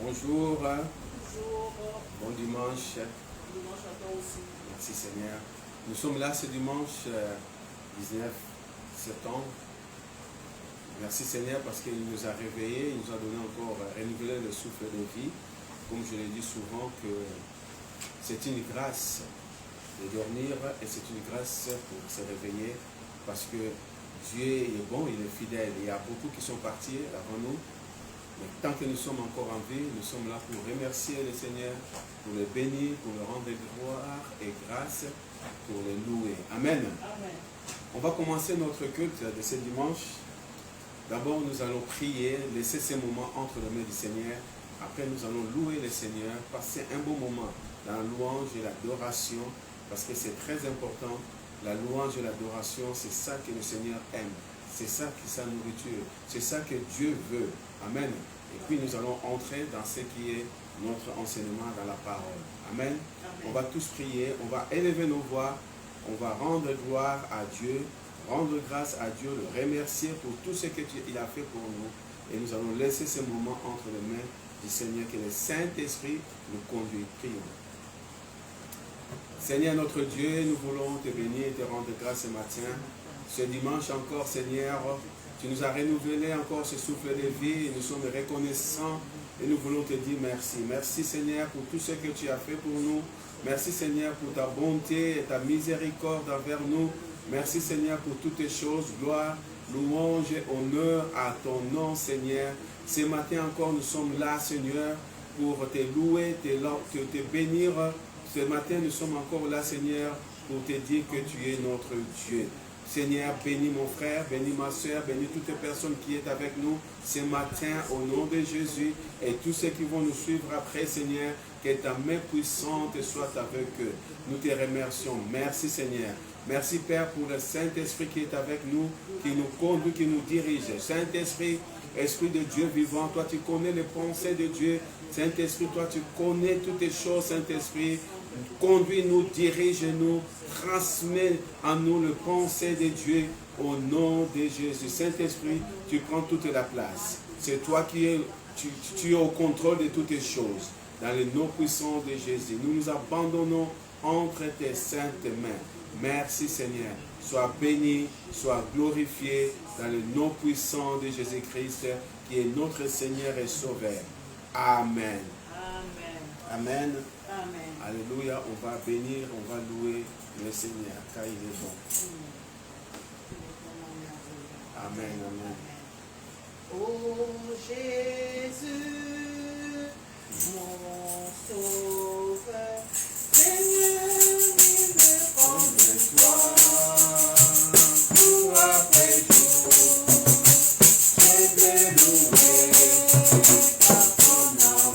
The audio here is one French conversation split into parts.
Bonjour. Bonjour. Bon dimanche. Dimanche à toi aussi. Merci Seigneur. Nous sommes là ce dimanche 19 septembre. Merci Seigneur parce qu'il nous a réveillés, il nous a donné encore renouvelé le souffle de vie. Comme je l'ai dit souvent que c'est une grâce de dormir et c'est une grâce pour se réveiller parce que Dieu est bon, il est fidèle. Il y a beaucoup qui sont partis avant nous. Mais tant que nous sommes encore en vie, nous sommes là pour remercier le Seigneur, pour le bénir, pour le rendre gloire et grâce, pour le louer. Amen. Amen. On va commencer notre culte de ce dimanche. D'abord, nous allons prier, laisser ces moments entre les mains du Seigneur. Après, nous allons louer le Seigneur, passer un bon moment dans la louange et l'adoration, parce que c'est très important. La louange et l'adoration, c'est ça que le Seigneur aime. C'est ça qui est sa nourriture. C'est ça que Dieu veut. Amen. Et puis nous allons entrer dans ce qui est notre enseignement dans la parole. Amen. Amen. On va tous prier, on va élever nos voix, on va rendre gloire à Dieu, rendre grâce à Dieu, le remercier pour tout ce qu'il a fait pour nous. Et nous allons laisser ce moment entre les mains du Seigneur, que le Saint-Esprit nous conduit. Prions. Seigneur notre Dieu, nous voulons te bénir et te rendre grâce ce matin. Ce dimanche encore, Seigneur, tu nous as renouvelé encore ce souffle de vie et nous sommes reconnaissants et nous voulons te dire merci. Merci Seigneur pour tout ce que tu as fait pour nous. Merci Seigneur pour ta bonté et ta miséricorde envers nous. Merci Seigneur pour toutes les choses. Gloire, louange et honneur à ton nom Seigneur. Ce matin encore nous sommes là Seigneur pour te louer, te bénir. Ce matin nous sommes encore là Seigneur pour te dire que tu es notre Dieu. Seigneur, bénis mon frère, bénis ma soeur, bénis toutes les personnes qui sont avec nous ce matin au nom de Jésus et tous ceux qui vont nous suivre après, Seigneur, que ta main puissante soit avec eux. Nous te remercions. Merci, Seigneur. Merci, Père, pour le Saint-Esprit qui est avec nous, qui nous conduit, qui nous dirige. Saint-Esprit, Esprit de Dieu vivant, toi, tu connais les pensées de Dieu. Saint-Esprit, toi, tu connais toutes les choses, Saint-Esprit. Conduis-nous, dirige-nous, transmets en nous le pensée de Dieu au nom de Jésus. Saint-Esprit, tu prends toute la place. C'est toi qui es, tu es au contrôle de toutes les choses. Dans le nom puissant de Jésus, nous nous abandonnons entre tes saintes mains. Merci Seigneur. Sois béni, sois glorifié dans le nom puissant de Jésus-Christ qui est notre Seigneur et Sauveur. Amen. Amen. Amen. Amen. Alléluia, on va bénir, on va louer le Seigneur, car il est bon. Amen, amen. Oh Jésus, mon sauveur, Seigneur, il me prend de toi, jour après jour, je vais louer, par ton amour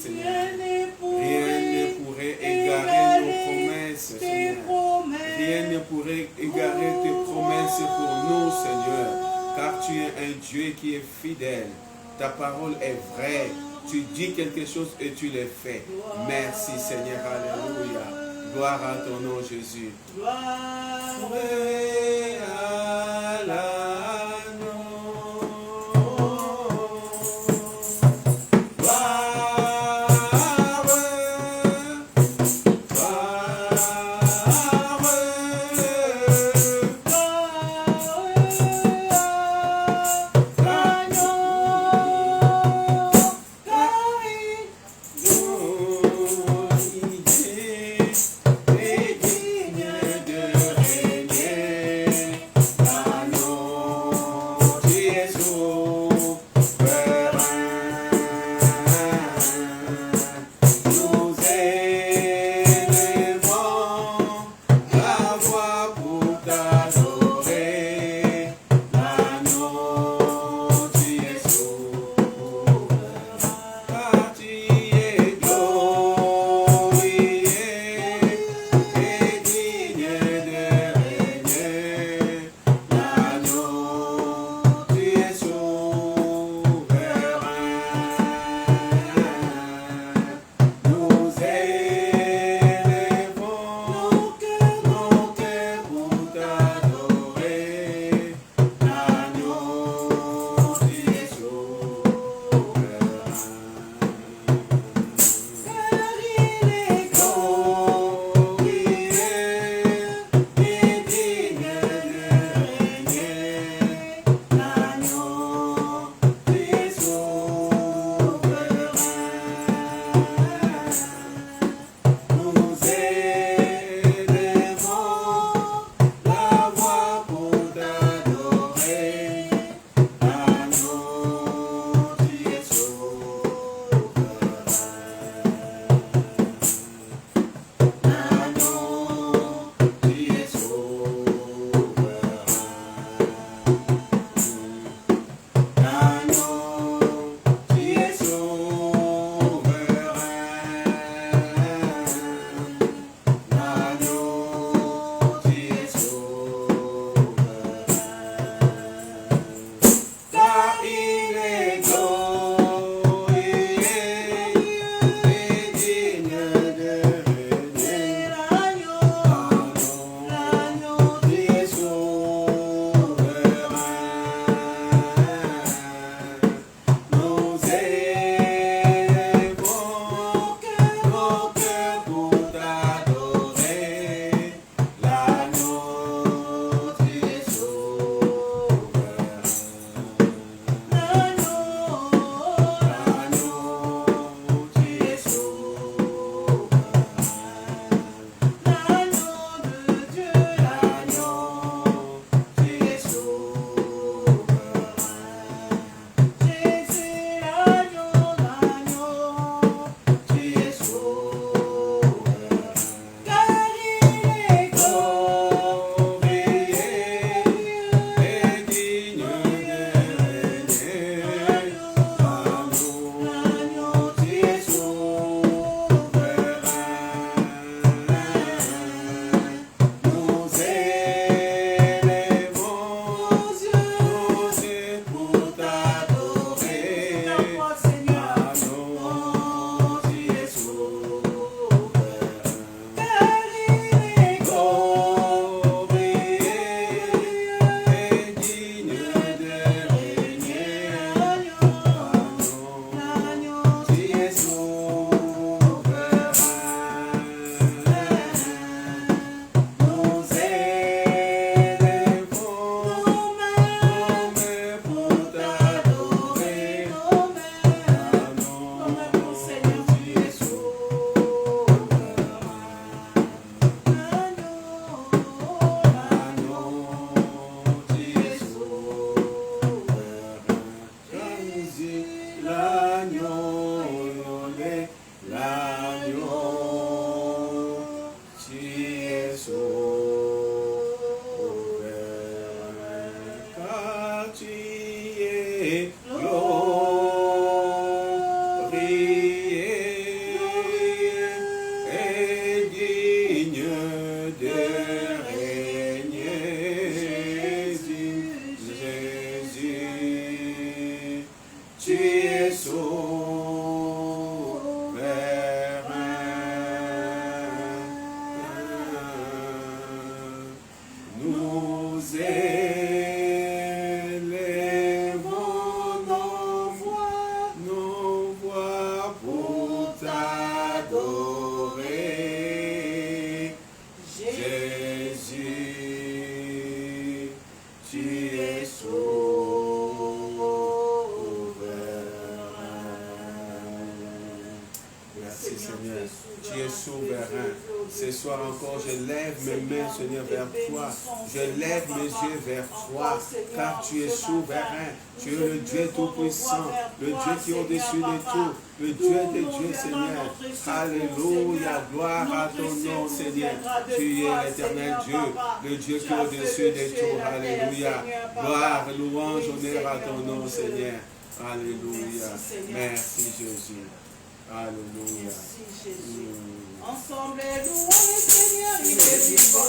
Seigneur. Rien ne pourrait égarer nos promesses, Seigneur. Rien ne pourrait égarer tes promesses pour nous, Seigneur. Car tu es un Dieu qui est fidèle. Ta parole est vraie. Tu dis quelque chose et tu le fais. Merci, Seigneur. Alléluia. Gloire à ton nom, Jésus. Gloire à l'agneau. Seigneur. Tu es souverain. Ce soir encore, je lève mes mains, Seigneur, vers toi. Je lève mes yeux vers toi, car tu es souverain. Tu es le Dieu Tout-Puissant, le Dieu qui est au-dessus de tout, le Dieu des dieux, Seigneur. Alléluia, gloire à ton nom, Seigneur. Tu es l'éternel Dieu, le Dieu qui est au-dessus de tout. Alléluia. Gloire, louange, honneur à ton nom, Seigneur. Alléluia. Merci, Jésus. Alléluia. Merci, Jésus. Ensemble, louons le Seigneur, il est vivant.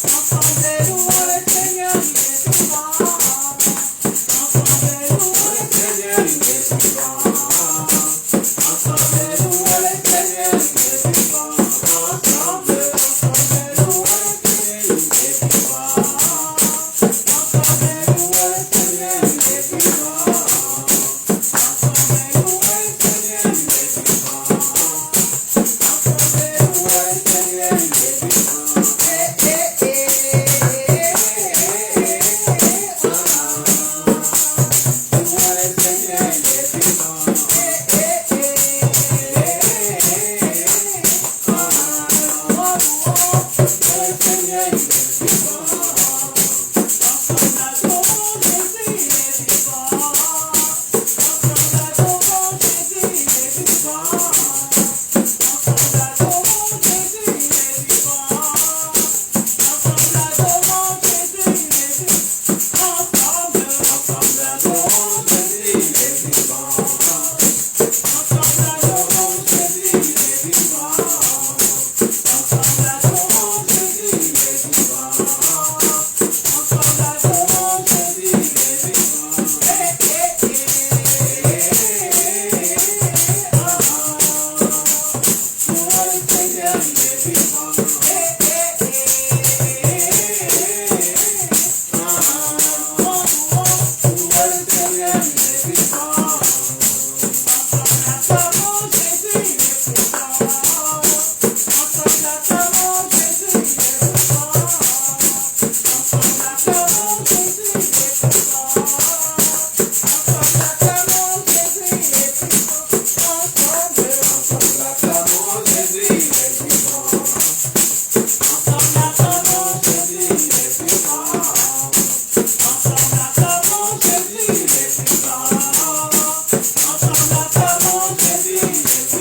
Ensemble, louons le Seigneur, il est vivant. Ensemble, louons le Seigneur, il est vivant. Ensemble, louons le Seigneur, il est vivant. Ensemble, louons le Seigneur, il est vivant. Ensemble, louons le Seigneur, il est vivant. Ensemble, louons le Seigneur, il est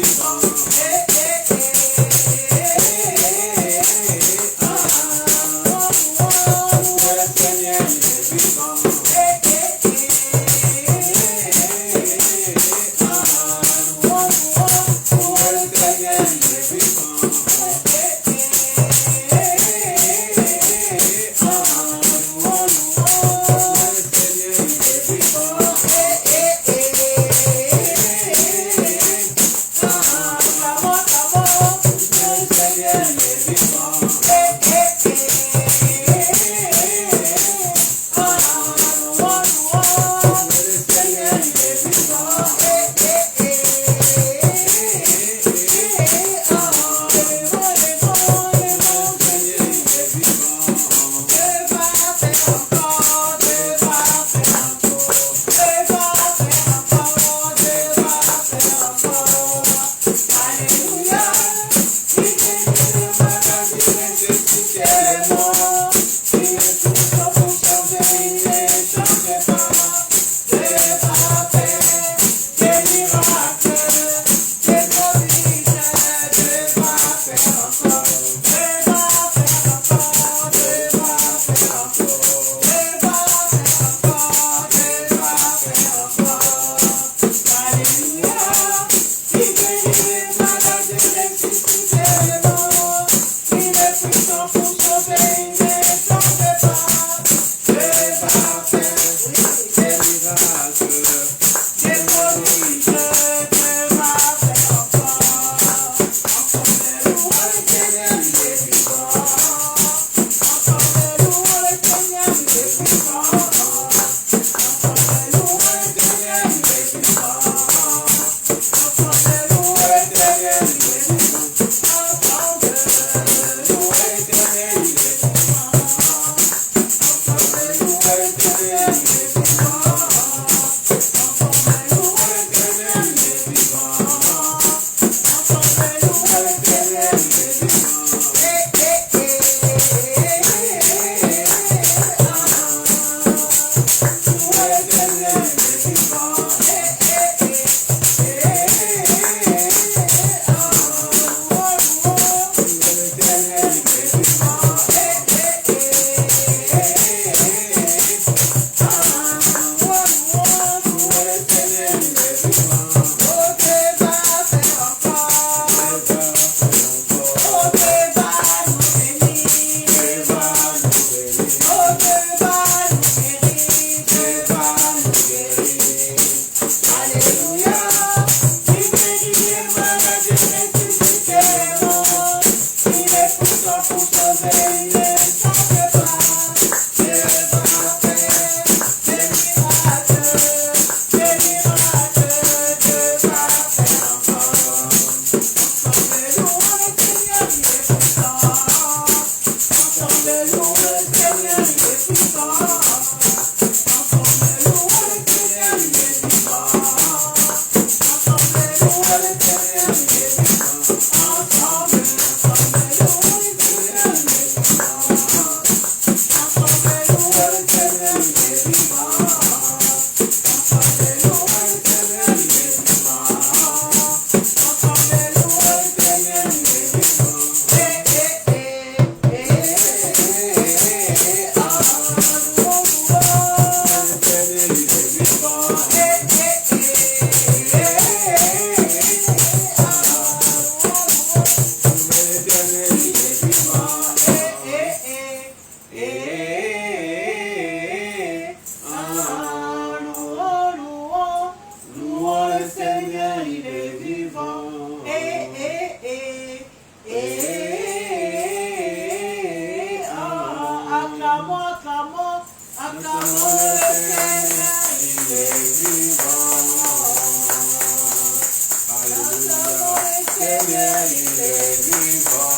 Seigneur, il est vivant.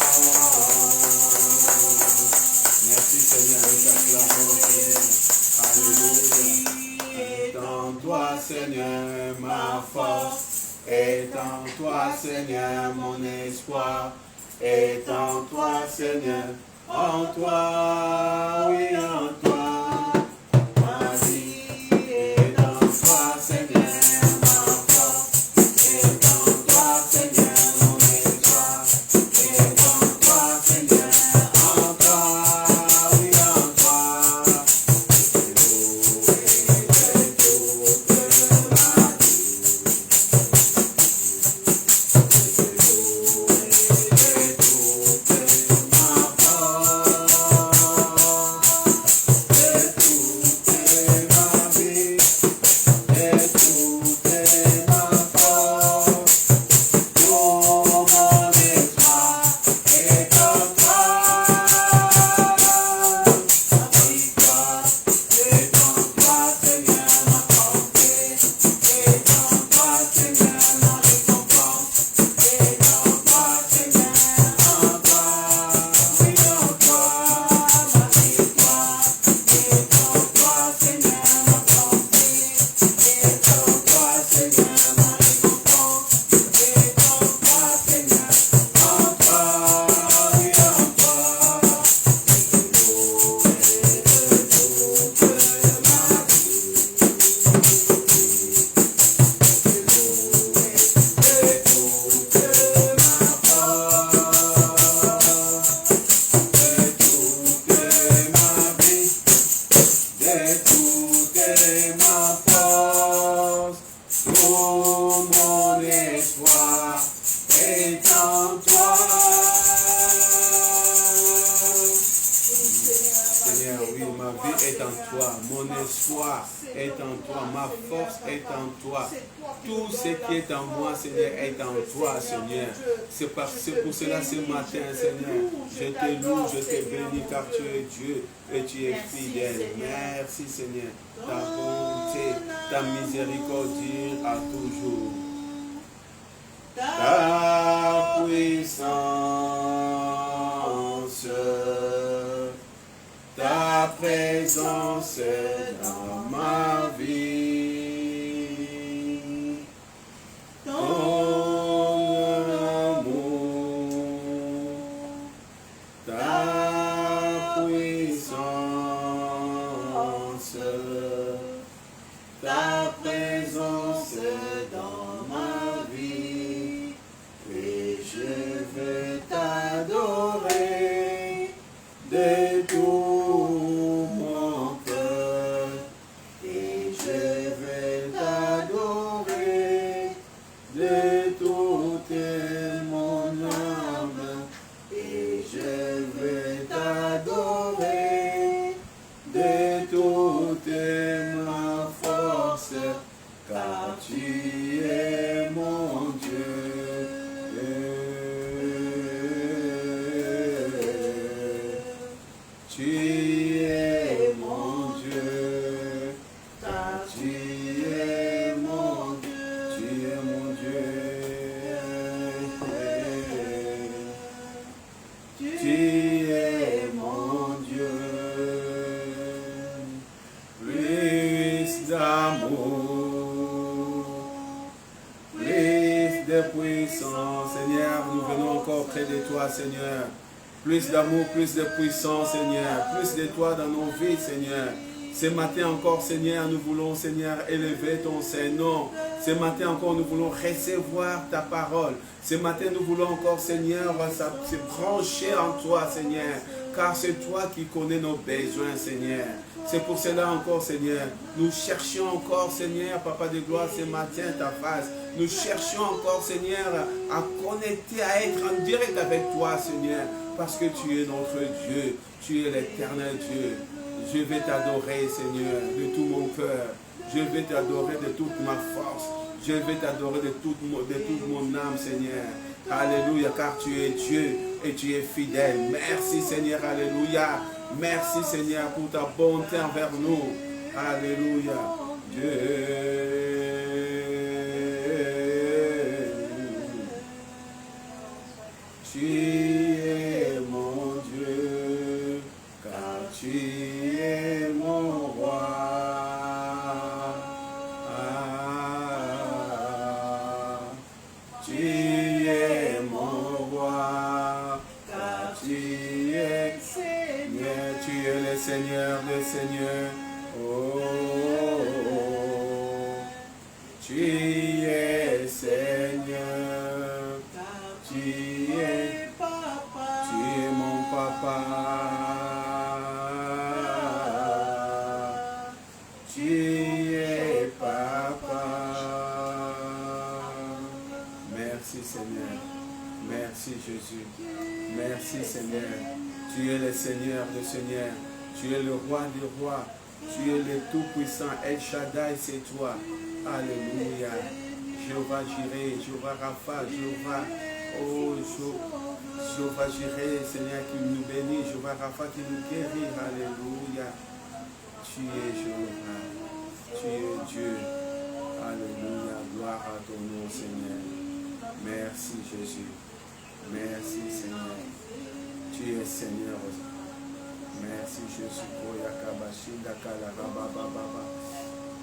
Merci Seigneur, nous t'acclamons Seigneur. Alléluia. Est en toi Seigneur ma force, est en toi Seigneur mon espoir, est en toi Seigneur, en toi, oui en toi. Ma vie est en toi Seigneur ma force, est en toi Seigneur mon espoir, est en toi Seigneur, en toi, oui en toi. C'est pour cela ce matin, Seigneur, je te loue, je te bénis car tu es Dieu et tu es fidèle. Merci Seigneur, ta bonté, ta miséricorde à toujours. Ta puissance, ta présence dans ma vie. Seigneur, plus d'amour, plus de puissance, Seigneur, plus de toi dans nos vies, Seigneur. Ce matin encore, Seigneur, nous voulons, Seigneur, élever ton Saint-Nom. Ce matin encore, nous voulons recevoir ta parole. Ce matin, nous voulons encore, Seigneur, se brancher en toi, Seigneur, car c'est toi qui connais nos besoins, Seigneur. C'est pour cela encore, Seigneur, nous cherchons encore, Seigneur, Papa de gloire, ce matin, ta face. Nous cherchons encore, Seigneur, à connecter, à être en direct avec toi, Seigneur, parce que tu es notre Dieu, tu es l'éternel Dieu. Je vais t'adorer, Seigneur, de tout mon cœur. Je vais t'adorer de toute ma force. Je vais t'adorer de toute mon âme, Seigneur. Alléluia, car tu es Dieu et tu es fidèle. Merci, Seigneur, alléluia. Merci, Seigneur, pour ta bonté envers nous. Alléluia. Dieu. Tu es mon Dieu, car tu es mon roi. Tu es mon roi, car tu es Seigneur, tu es le Seigneur des Seigneurs. Oh, tu es Seigneur, tu es mon papa. Tu es papa. Merci Seigneur. Merci Jésus. Merci Seigneur. Tu es le Seigneur des Seigneurs. Tu es le roi des rois. Tu es le tout-puissant. El Shaddai, c'est toi. Alléluia. Jéhovah Jireh, Jéhovah Rapha, Jéhovah, oh Jéhovah Jireh, Seigneur qui nous bénit, Jéhovah Rapha qui nous guérit. Alléluia. Tu es Jéhovah. Tu es Dieu. Alléluia. Gloire à ton nom, Seigneur. Merci Jésus. Merci Seigneur. Tu es Seigneur. Merci Jésus. Koya kabashinda kala rababa.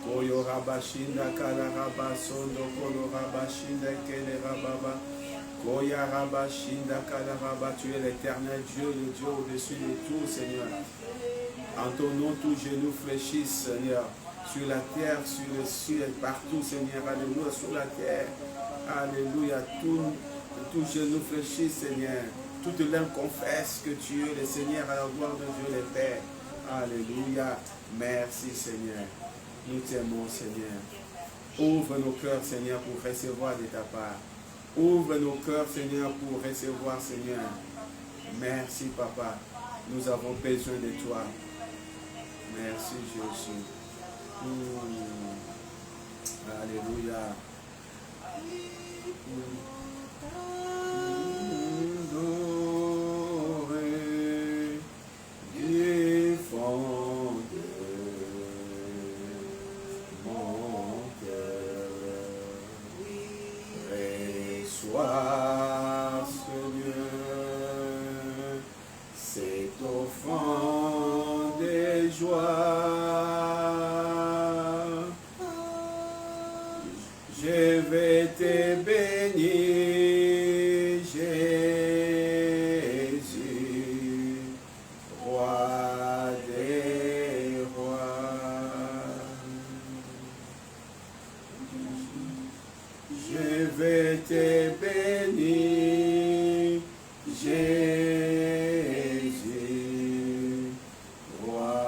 Koyo rabashinda kala rabasondo kolo rabashinda kele rababa. Koya rabashinda kala raba. Tu es l'éternel Dieu, le Dieu au-dessus de tout, Seigneur. En ton nom, tous genoux fléchissent, Seigneur. Sur la terre, sur le ciel, partout, Seigneur. Alléluia, sur la terre. Alléluia. Tous genoux fléchissent, Seigneur. Toute langue confesse que tu es le Seigneur à la gloire de Dieu le Père. Alléluia. Merci Seigneur. Nous t'aimons Seigneur. Ouvre nos cœurs Seigneur pour recevoir de ta part. Ouvre nos cœurs Seigneur pour recevoir Seigneur. Merci Papa. Nous avons besoin de toi. Merci Jésus. Alléluia. Du fond de mon cœur, reçois, Seigneur, cette offrande de joie. Je vais te bénir, Jésus, roi des rois. Je vais te bénir, Jésus, roi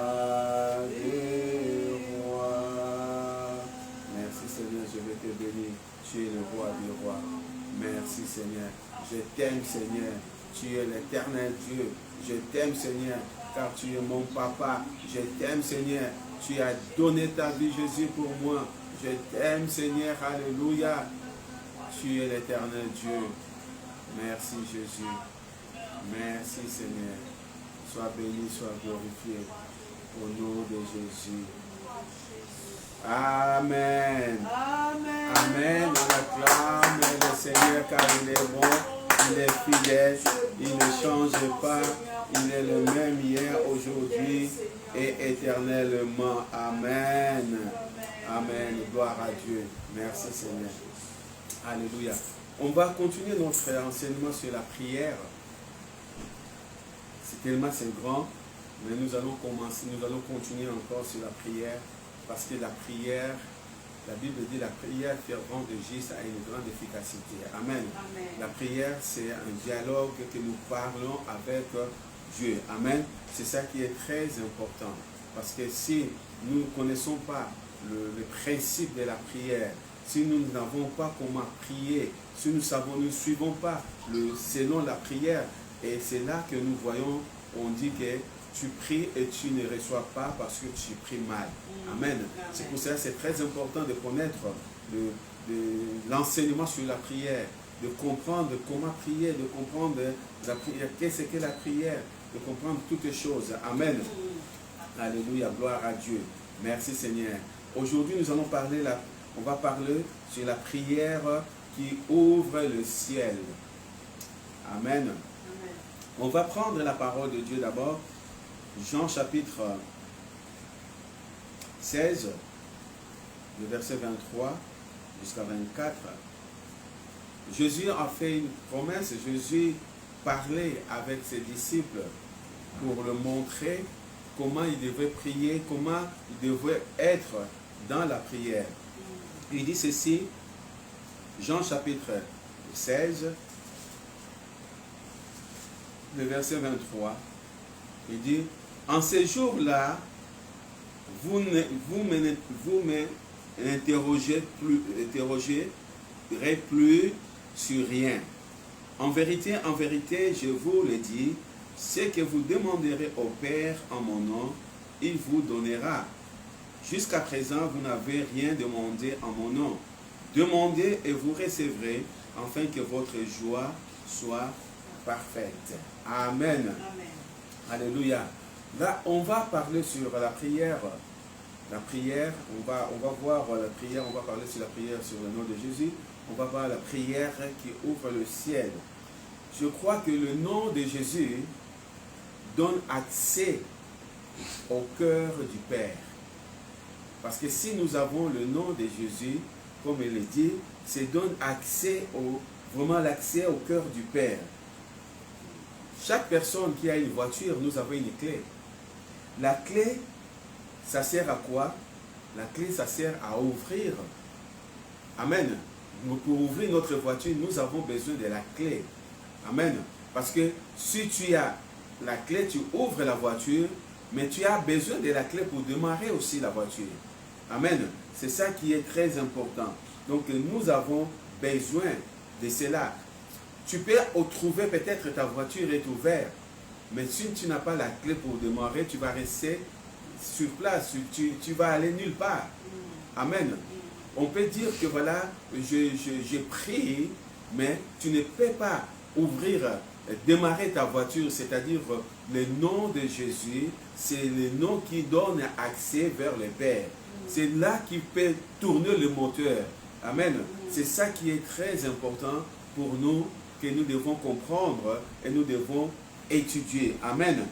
des rois. Merci Seigneur, je vais te bénir. Tu es le roi des rois. Merci Seigneur. Je t'aime Seigneur. Tu es l'éternel Dieu. Je t'aime Seigneur, car tu es mon papa. Je t'aime Seigneur. Tu as donné ta vie Jésus pour moi. Je t'aime Seigneur. Alléluia. Tu es l'éternel Dieu. Merci Jésus. Merci Seigneur. Sois béni, sois glorifié. Au nom de Jésus. Amen. Amen. Amen. On acclame le Seigneur car il est bon, il est fidèle, il ne change pas, il est le même hier, aujourd'hui et éternellement. Amen. Amen. Gloire à Dieu. Merci Seigneur. Alléluia. On va continuer notre enseignement sur la prière. C'est grand, mais nous allons continuer encore sur la prière. Parce que la prière, la Bible dit la prière fervente de juste a une grande efficacité. Amen. Amen. La prière, c'est un dialogue que nous parlons avec Dieu. Amen. C'est ça qui est très important. Parce que si nous ne connaissons pas le principe de la prière, si nous n'avons pas comment prier, si nous ne suivons pas selon la prière, et c'est là que nous voyons, on dit que tu pries et tu ne reçois pas parce que tu pries mal. Amen. C'est pour ça que c'est très important de connaître l'enseignement sur la prière, de comprendre comment prier, de comprendre la prière, qu'est-ce que la prière, de comprendre toutes les choses. Amen. Alléluia, gloire à Dieu. Merci Seigneur. Aujourd'hui, on va parler sur la prière qui ouvre le ciel. Amen. Amen. On va prendre la parole de Dieu d'abord. Jean chapitre 16, le verset 23 jusqu'à 24. Jésus a fait une promesse. Jésus parlait avec ses disciples pour leur montrer comment il devait prier, comment il devait être dans la prière. Il dit ceci, Jean chapitre 16, le verset 23. Il dit, en ces jours-là, vous m'interrogerez plus sur rien. En vérité, je vous le dis, ce que vous demanderez au Père en mon nom, il vous donnera. Jusqu'à présent, vous n'avez rien demandé en mon nom. Demandez et vous recevrez, afin que votre joie soit parfaite. Amen. Amen. Alléluia. Là, on va parler sur la prière. La prière, on va voir la prière, on va parler sur la prière sur le nom de Jésus. On va voir la prière qui ouvre le ciel. Je crois que le nom de Jésus donne accès au cœur du Père. Parce que si nous avons le nom de Jésus, comme il le dit, c'est donne accès vraiment l'accès au cœur du Père. Chaque personne qui a une voiture, nous avons une clé. La clé, ça sert à quoi? La clé, ça sert à ouvrir. Amen. Pour ouvrir notre voiture, nous avons besoin de la clé. Amen. Parce que si tu as la clé, tu ouvres la voiture, mais tu as besoin de la clé pour démarrer aussi la voiture. Amen. C'est ça qui est très important. Donc nous avons besoin de cela. Tu peux trouver peut-être ta voiture est ouverte, mais si tu n'as pas la clé pour démarrer, tu vas rester sur place, tu vas aller nulle part. Amen. On peut dire que voilà, j'ai pris, mais tu ne peux pas ouvrir, démarrer ta voiture, c'est-à-dire le nom de Jésus, c'est le nom qui donne accès vers le Père. C'est là qu'il peut tourner le moteur. Amen. C'est ça qui est très important pour nous, que nous devons comprendre et nous devons étudier. Amen.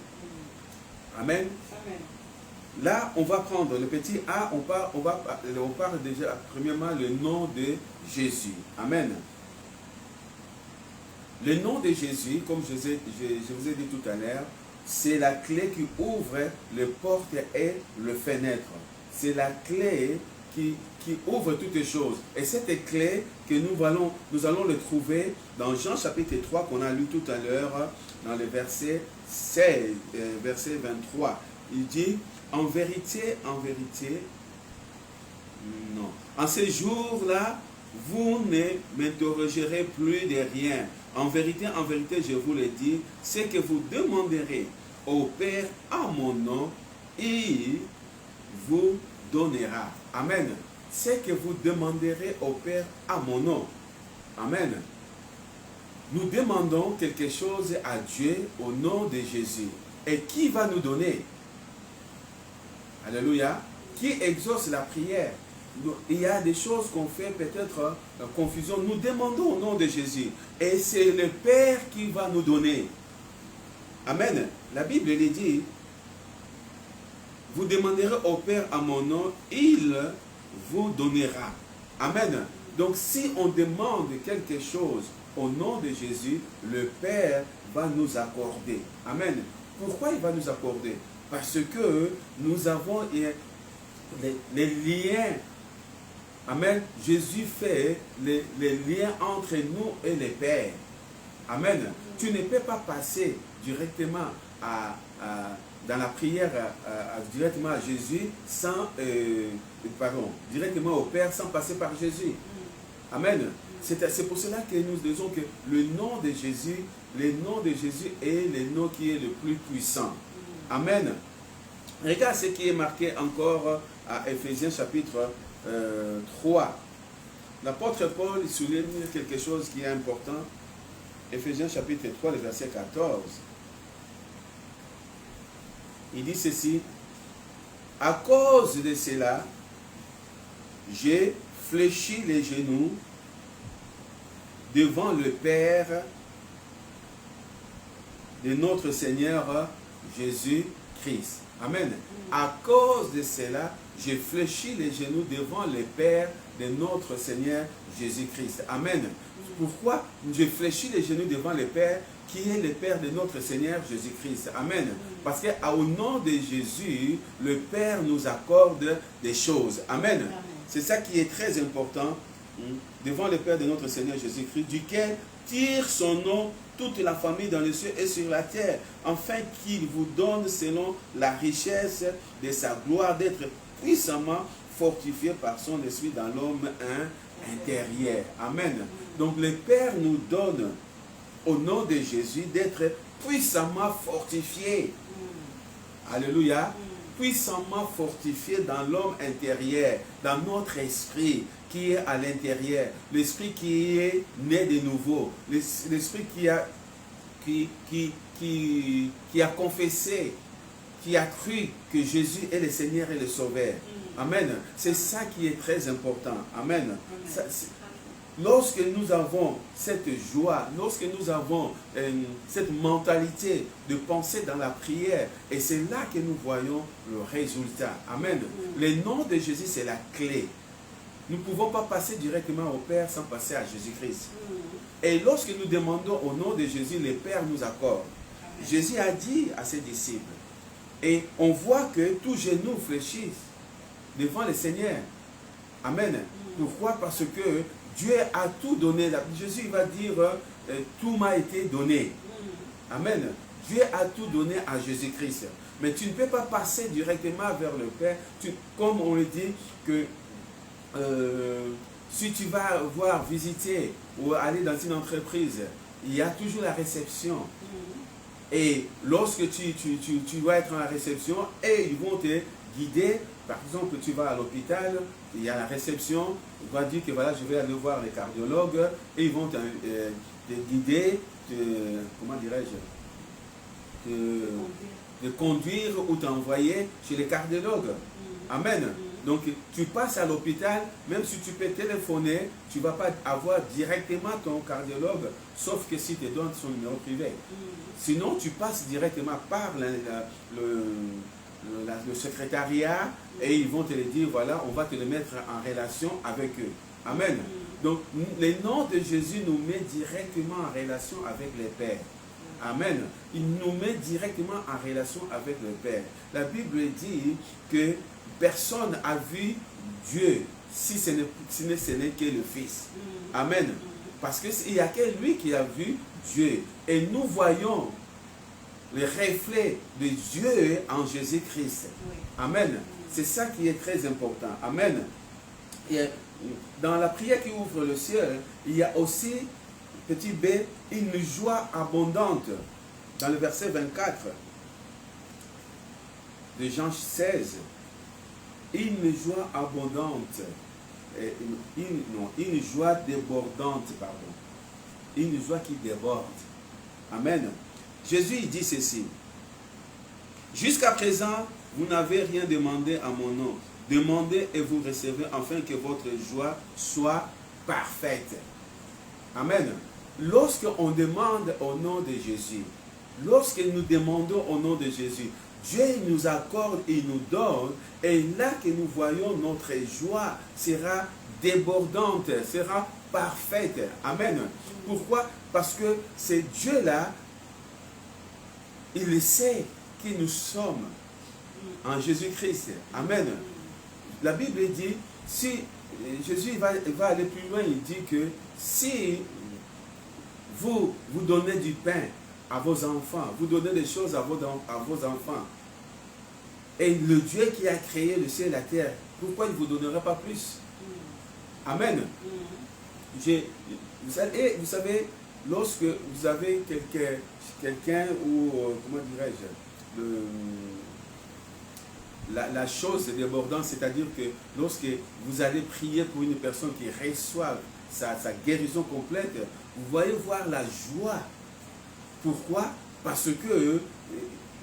Amen. Amen. Là, on va prendre le petit A, on parle déjà premièrement le nom de Jésus. Amen. Le nom de Jésus, comme je vous ai dit tout à l'heure, c'est la clé qui ouvre les portes et les fenêtres. C'est la clé qui ouvre toutes les choses. Et cette clé que nous allons le trouver dans Jean chapitre 3 qu'on a lu tout à l'heure, dans le verset 16, verset 23. Il dit, en vérité, non. En ces jours-là, vous ne m'interrogerez plus de rien. En vérité, je vous le dis, ce que vous demanderez au Père en mon nom, il vous donnera. Amen. Ce que vous demanderez au Père à mon nom. Amen. Nous demandons quelque chose à Dieu au nom de Jésus. Et qui va nous donner? Alléluia. Qui exauce la prière? Il y a des choses qu'on fait peut-être confusion. Nous demandons au nom de Jésus. Et c'est le Père qui va nous donner. Amen. La Bible elle dit, vous demanderez au Père à mon nom, il vous donnera. Amen. Donc si on demande quelque chose au nom de Jésus, le Père va nous accorder. Amen. Pourquoi il va nous accorder? Parce que nous avons les liens. Amen. Jésus fait les liens entre nous et le Père. Amen. Tu ne peux pas passer directement dans la prière directement à Jésus sans directement au Père sans passer par Jésus. Amen. C'est pour cela que nous disons que le nom de Jésus est le nom qui est le plus puissant. Amen. Regarde ce qui est marqué encore à Éphésiens chapitre 3. L'apôtre Paul souligne quelque chose qui est important. Éphésiens chapitre 3, le verset 14. Il dit ceci, à cause de cela, j'ai fléchi les genoux devant le Père de notre Seigneur Jésus-Christ. Amen. À cause de cela, je fléchis les genoux devant le Père de notre Seigneur Jésus-Christ. Amen. Pourquoi je fléchis les genoux devant le Père qui est le Père de notre Seigneur Jésus-Christ? Amen. Parce qu'au nom de Jésus, le Père nous accorde des choses. Amen. C'est ça qui est très important devant le Père de notre Seigneur Jésus-Christ, duquel tire son nom toute la famille dans les cieux et sur la terre, afin qu'il vous donne selon la richesse de sa gloire d'être puissamment fortifié par son esprit dans l'homme intérieur. Amen. Donc le Père nous donne au nom de Jésus d'être puissamment fortifié. Alléluia. Puissamment fortifié dans l'homme intérieur, dans notre esprit qui est à l'intérieur, l'esprit qui est né de nouveau, l'esprit qui a confessé, qui a cru que Jésus est le Seigneur et le Sauveur. Amen. C'est ça qui est très important. Amen. Lorsque nous avons cette joie, lorsque nous avons cette mentalité de penser dans la prière, et c'est là que nous voyons le résultat. Amen. Le nom de Jésus, c'est la clé. Nous ne pouvons pas passer directement au Père sans passer à Jésus-Christ. Et lorsque nous demandons au nom de Jésus, le Père nous accorde. Jésus a dit à ses disciples, et on voit que tous genoux fléchissent devant le Seigneur. Amen. Pourquoi? Parce que Dieu a tout donné. Jésus va dire, tout m'a été donné. Amen. Dieu a tout donné à Jésus-Christ. Mais tu ne peux pas passer directement vers le Père. Comme on le dit, que si tu vas voir, visiter ou aller dans une entreprise, il y a toujours la réception. Et lorsque tu vas être en la réception, et ils vont te guider. Par exemple, tu vas à l'hôpital, il y a la réception, on va dire que voilà, je vais aller voir les cardiologues, et ils vont te guider, comment dirais-je, de conduire ou t'envoyer chez les cardiologues. Amen. Donc, tu passes à l'hôpital, même si tu peux téléphoner, tu ne vas pas avoir directement ton cardiologue, sauf que si tu donnes son numéro privé. Sinon, tu passes directement par le secrétariat et ils vont te le dire, voilà, on va te le mettre en relation avec eux. Amen. Donc, le nom de Jésus nous met directement en relation avec le Père. Amen. Il nous met directement en relation avec le Père. La Bible dit que personne n'a vu Dieu si ce n'est que le Fils. Amen. Parce qu'il n'y a que lui qui a vu Dieu. Et nous voyons le reflet de Dieu en Jésus-Christ. Amen. C'est ça qui est très important. Amen. Et dans la prière qui ouvre le ciel, il y a aussi, petit b, une joie abondante. Dans le verset 24 de Jean 16, une joie abondante, une joie débordante, pardon. Une joie qui déborde. Amen. Jésus il dit ceci. Jusqu'à présent, vous n'avez rien demandé à mon nom. Demandez et vous recevez afin que votre joie soit parfaite. Amen. Lorsqu'on demande au nom de Jésus, lorsque nous demandons au nom de Jésus, Dieu nous accorde et nous donne, et là que nous voyons notre joie sera débordante, sera parfaite. Amen. Pourquoi? Parce que c'est Dieu-là, il sait qui nous sommes en Jésus-Christ. Amen. La Bible dit, si Jésus va aller plus loin, il dit que si vous donnez du pain à vos enfants, vous donnez des choses à vos enfants, et le Dieu qui a créé le ciel et la terre, pourquoi il ne vous donnerait pas plus? Amen. Vous savez, lorsque vous avez quelqu'un ou, comment dirais-je, la chose débordante, c'est-à-dire que lorsque vous allez prier pour une personne qui reçoit sa guérison complète, vous voyez voir la joie. Pourquoi? Parce que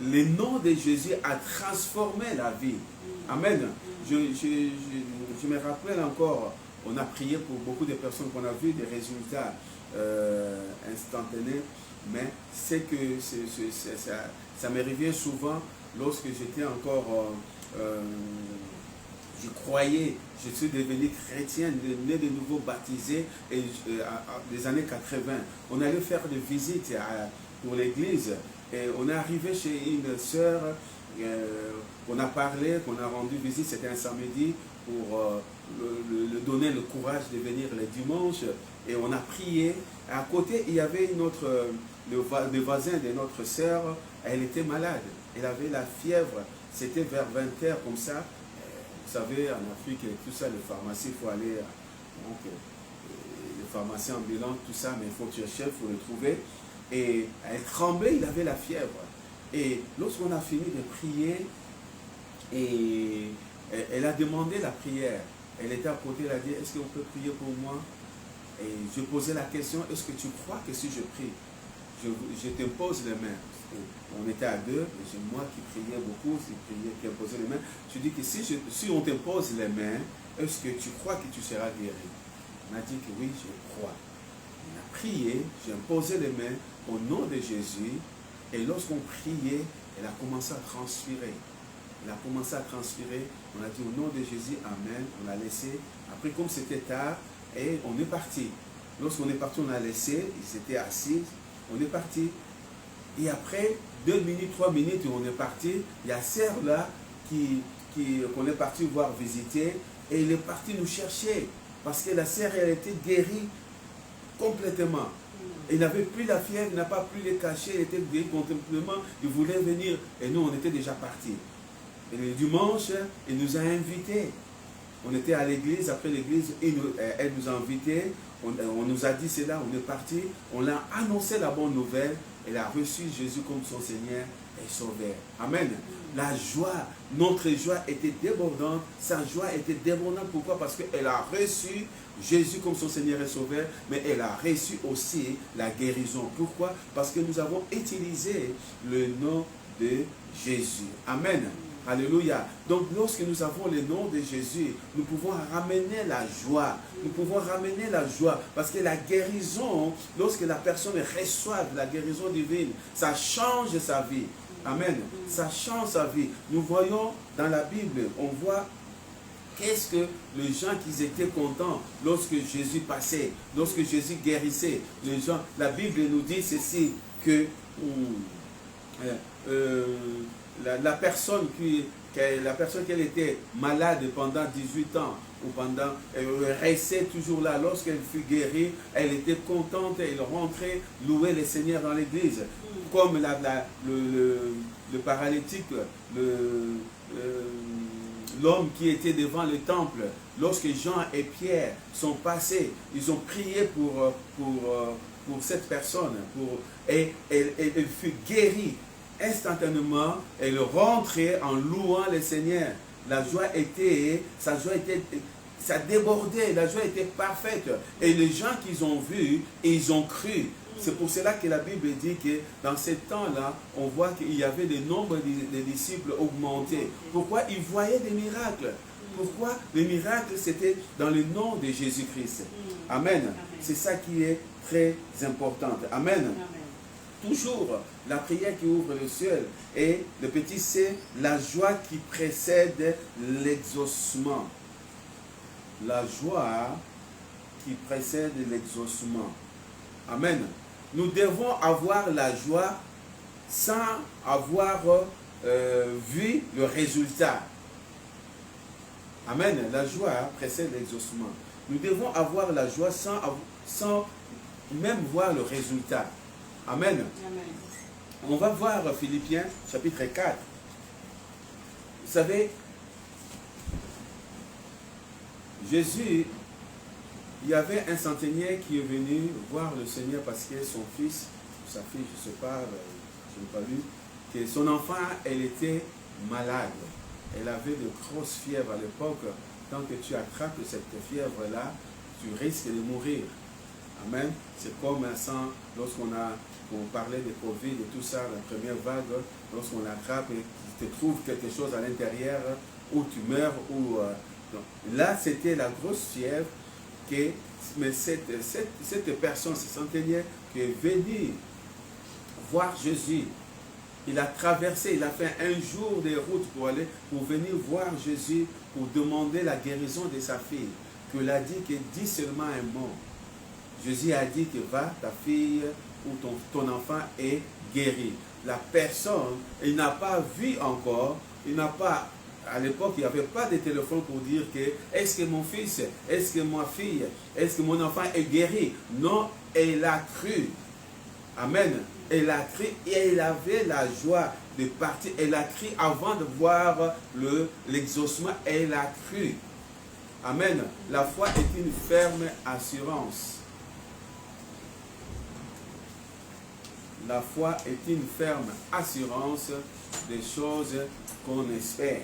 le nom de Jésus a transformé la vie. Amen. Je me rappelle encore, on a prié pour beaucoup de personnes qu'on a vu des résultats instantanés. mais c'est que ça me revient souvent lorsque j'étais encore, je croyais, je suis devenu chrétien, né de nouveau baptisé, et des années 80. On allait faire des visites pour l'église, et on est arrivé chez une sœur, on a parlé, qu'on a rendu visite, c'était un samedi, pour le donner le courage de venir le dimanche, et on a prié. À côté, il y avait une autre, le voisin de notre sœur, elle était malade, elle avait la fièvre, c'était vers 20h comme ça. Vous savez, en Afrique, tout ça, les pharmacies, il faut aller, donc, les pharmaciens ambulants, tout ça, mais il faut chercher, il faut le trouver. Et elle tremblait, il avait la fièvre. Et lorsqu'on a fini de prier, et elle a demandé la prière. Elle était à côté, elle a dit, est-ce qu'on peut prier pour moi? Et je posais la question, est-ce que tu crois que si je prie, je te pose les mains? On était à deux, et c'est moi qui priais beaucoup, qui imposais les mains. Je dis que si on te pose les mains, est-ce que tu crois que tu seras guéri? On a dit que oui, je crois. On a prié, j'ai imposé les mains au nom de Jésus, et lorsqu'on priait, elle a commencé à transpirer. Elle a commencé à transpirer, on a dit au nom de Jésus, Amen, on l'a laissé. Après, comme c'était tard, et on est parti. Lorsqu'on est parti, on a laissé, ils étaient assis, on est parti. Et après, 2 minutes, 3 minutes, on est parti. Il y a Sœur là qu'on est parti voir visiter, et il est parti nous chercher, parce que la Sœur, elle était guérie complètement. Il n'avait plus la fièvre, il n'a pas pu les cacher, il était guéri complètement, il voulait venir, et nous, on était déjà partis. Et le dimanche, il nous a invités. On était à l'église, après l'église, elle nous a invités, on nous a dit cela, on est parti, on a annoncé la bonne nouvelle, elle a reçu Jésus comme son Seigneur et Sauveur. Amen. La joie, notre joie était débordante, sa joie était débordante. Pourquoi? Parce qu'elle a reçu Jésus comme son Seigneur et Sauveur, mais elle a reçu aussi la guérison. Pourquoi? Parce que nous avons utilisé le nom de Jésus. Amen. Alléluia. Donc lorsque nous avons le nom de Jésus, nous pouvons ramener la joie. Nous pouvons ramener la joie. Parce que la guérison, lorsque la personne reçoit la guérison divine, ça change sa vie. Amen. Ça change sa vie. Nous voyons dans la Bible, on voit qu'est-ce que les gens qui étaient contents lorsque Jésus passait, lorsque Jésus guérissait. Les gens, la Bible nous dit ceci, que la personne qui elle était malade pendant 18 ans, ou pendant, elle restait toujours là, lorsqu'elle fut guérie, elle était contente, elle rentrait louer le Seigneur dans l'église. Comme le paralytique, l'homme qui était devant le temple, lorsque Jean et Pierre sont passés, ils ont prié pour cette personne, et elle fut guérie. Instantanément, elle rentrait en louant le Seigneur. Ça débordait, la joie était parfaite. Et les gens qu'ils ont vus, ils ont cru. C'est pour cela que la Bible dit que dans ces temps-là, on voit qu'il y avait le nombre de disciples augmenté. Pourquoi? Ils voyaient des miracles. Pourquoi? Les miracles, c'était dans le nom de Jésus-Christ. Amen. C'est ça qui est très important. Amen. Toujours la prière qui ouvre le ciel, et le petit C, la joie qui précède l'exaucement. La joie qui précède l'exaucement. Amen. Nous devons avoir la joie sans avoir vu le résultat. Amen. La joie précède l'exaucement. Nous devons avoir la joie sans même voir le résultat. Amen. Amen. On va voir Philippiens chapitre 4. Vous savez, Jésus, il y avait un centenier qui est venu voir le Seigneur parce que son fils, sa fille, je ne sais pas, je n'ai pas vu, que son enfant, elle était malade. Elle avait de grosses fièvres à l'époque. Tant que tu attrapes cette fièvre-là, tu risques de mourir. Amen. C'est comme un sang, on parlait de Covid et tout ça, la première vague, lorsqu'on l'attrape et tu te trouves quelque chose à l'intérieur, où tu meurs, là c'était la grosse fièvre, mais cette personne, ce centenier qui est venu voir Jésus. Il a traversé, il a fait un jour de route pour venir voir Jésus, pour demander la guérison de sa fille. Qu'il a dit que dis seulement un mot. Jésus a dit que va, ta fille ou ton enfant est guéri. La personne, il n'a pas vu encore, il n'a pas, à l'époque, il n'y avait pas de téléphone pour dire que est-ce que mon fils, est-ce que ma fille, est-ce que mon enfant est guéri? Non, elle a cru. Amen. Elle a cru et elle avait la joie de partir. Elle a cru avant de voir l'exaucement. Elle a cru. Amen. La foi est une ferme assurance. La foi est une ferme assurance des choses qu'on espère.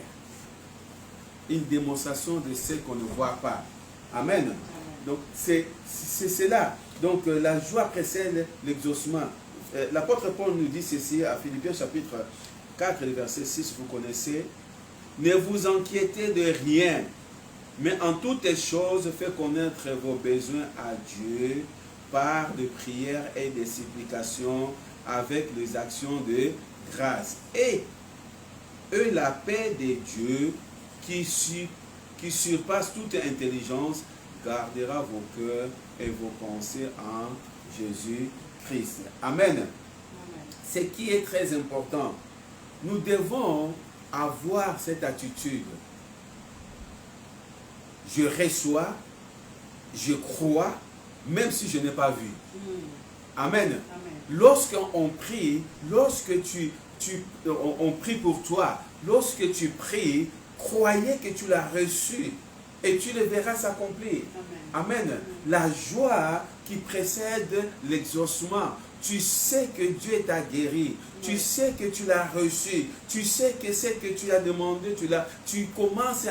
Une démonstration de ce qu'on ne voit pas. Amen. Donc c'est cela. Donc la joie précède l'exaucement. L'apôtre Paul nous dit ceci à Philippiens chapitre 4, verset 6, vous connaissez. Ne vous inquiétez de rien, mais en toutes choses, faites connaître vos besoins à Dieu par des prières et des supplications avec les actions de grâce. Et la paix de Dieu qui surpasse toute intelligence gardera vos cœurs et vos pensées en Jésus-Christ. Amen. Amen. Ce qui est très important, nous devons avoir cette attitude. Je reçois, je crois, même si je n'ai pas vu. Amen. Amen. Lorsqu'on prie, lorsque on prie pour toi, lorsque tu pries, croyez que tu l'as reçu et tu le verras s'accomplir. Amen. Amen. La joie qui précède l'exaucement. Tu sais que Dieu t'a guéri. Tu sais que tu l'as reçu. Tu sais que ce que tu as demandé, tu commences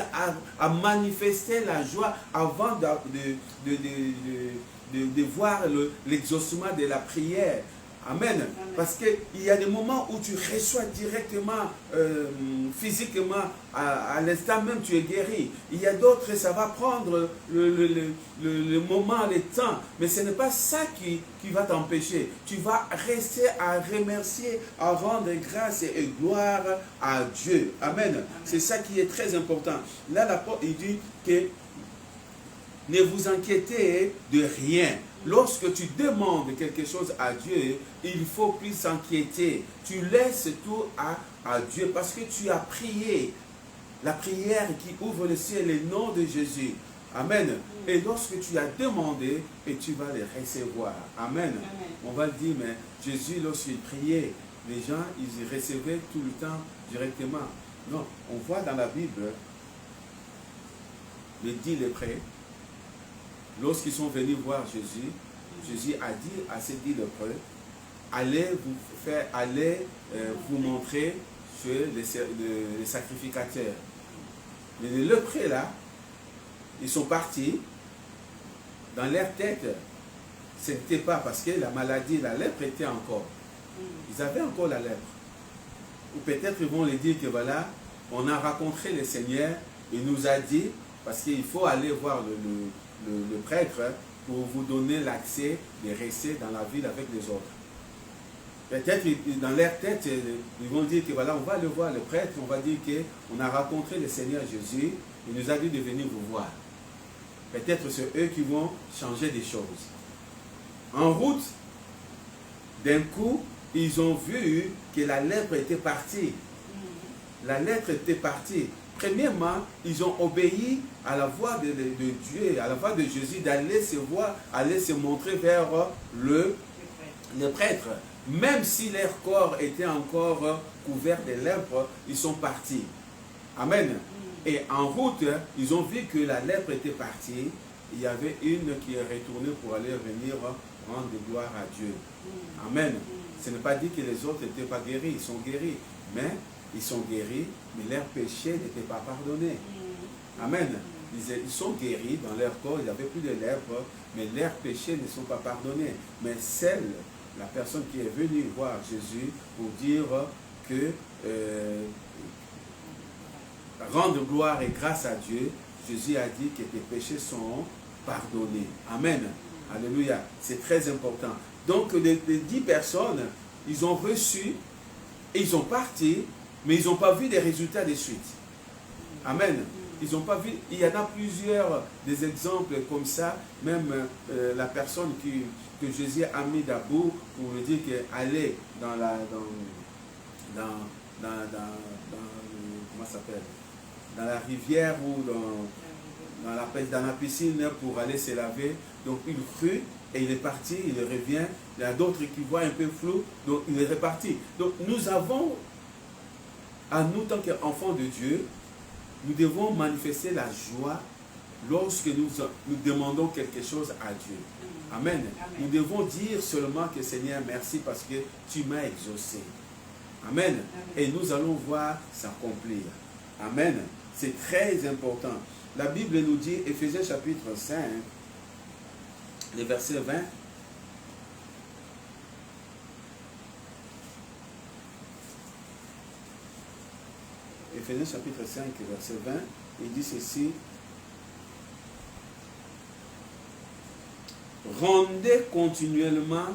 à manifester la joie avant de voir l'exaucement de la prière. Amen. Amen. Parce qu'il y a des moments où tu reçois directement, physiquement, à l'instant même tu es guéri. Il y a d'autres, ça va prendre le moment, le temps. Mais ce n'est pas ça qui va t'empêcher. Tu vas rester à remercier, à rendre grâce et gloire à Dieu. Amen. Amen. C'est ça qui est très important. Là, l'apôtre, il dit que ne vous inquiétez de rien. Lorsque tu demandes quelque chose à Dieu, il ne faut plus s'inquiéter. Tu laisses tout à Dieu parce que tu as prié. La prière qui ouvre le ciel, le nom de Jésus. Amen. Et lorsque tu as demandé, et tu vas les recevoir. Amen. Amen. On va le dire, mais Jésus, lorsqu'il priait, les gens, ils recevaient tout le temps directement. Non, on voit dans la Bible, les 10 lépreux, lorsqu'ils sont venus voir Jésus, Jésus a dit à ces 10 lépreux, allez vous montrer chez les sacrificateurs. Mais les lépreux là, ils sont partis, dans leur tête, ce n'était pas parce que la maladie, la lèpre était encore. Ils avaient encore la lèpre. Ou peut-être ils vont les dire que voilà, on a rencontré le Seigneur, il nous a dit, parce qu'il faut aller voir le prêtre pour vous donner l'accès de rester dans la ville avec les autres. Peut-être dans leur tête, ils vont dire que voilà, on va aller voir le prêtre, on va dire qu'on a rencontré le Seigneur Jésus, il nous a dit de venir vous voir. Peut-être c'est eux qui vont changer des choses. En route, d'un coup, ils ont vu que la lèpre était partie. La lèpre était partie. Premièrement, ils ont obéi à la voix de Dieu, à la voix de Jésus, d'aller se voir, aller se montrer vers le prêtre. Même si leur corps était encore couvert de lèpre, ils sont partis. Amen. Et en route, ils ont vu que la lèpre était partie. Il y avait une qui est retournée pour aller venir rendre gloire à Dieu. Amen. Ce n'est pas dit que les autres n'étaient pas guéris, ils sont guéris. Mais ils sont guéris, mais leurs péchés n'étaient pas pardonnés. Amen. Ils sont guéris dans leur corps, il n'y avait plus de lèpre, mais leurs péchés ne sont pas pardonnés. Mais la personne qui est venue voir Jésus pour dire que rendre gloire et grâce à Dieu, Jésus a dit que tes péchés sont pardonnés. Amen. Alléluia. C'est très important. Donc les 10 personnes, ils ont reçu et ils ont parti, mais ils n'ont pas vu des résultats de suite. Amen. Ils n'ont pas vu. Il y en a plusieurs des exemples comme ça. Même la personne que Jésus a mis d'abord pour lui dire qu'elle dans la comment ça s'appelle, dans la rivière ou dans la piscine pour aller se laver. Donc il crut et il est parti, il revient. Il y a d'autres qui voient un peu flou, donc il est reparti. Donc nous avons, à nous tant qu'enfants de Dieu, nous devons manifester la joie lorsque nous demandons quelque chose à Dieu. Amen. Amen. Nous devons dire seulement que Seigneur, merci parce que tu m'as exaucé. Amen. Amen. Et nous allons voir s'accomplir. Amen. C'est très important. La Bible nous dit, Éphésiens chapitre 5, le verset 20. Éphésiens chapitre 5, verset 20, il dit ceci. Rendez continuellement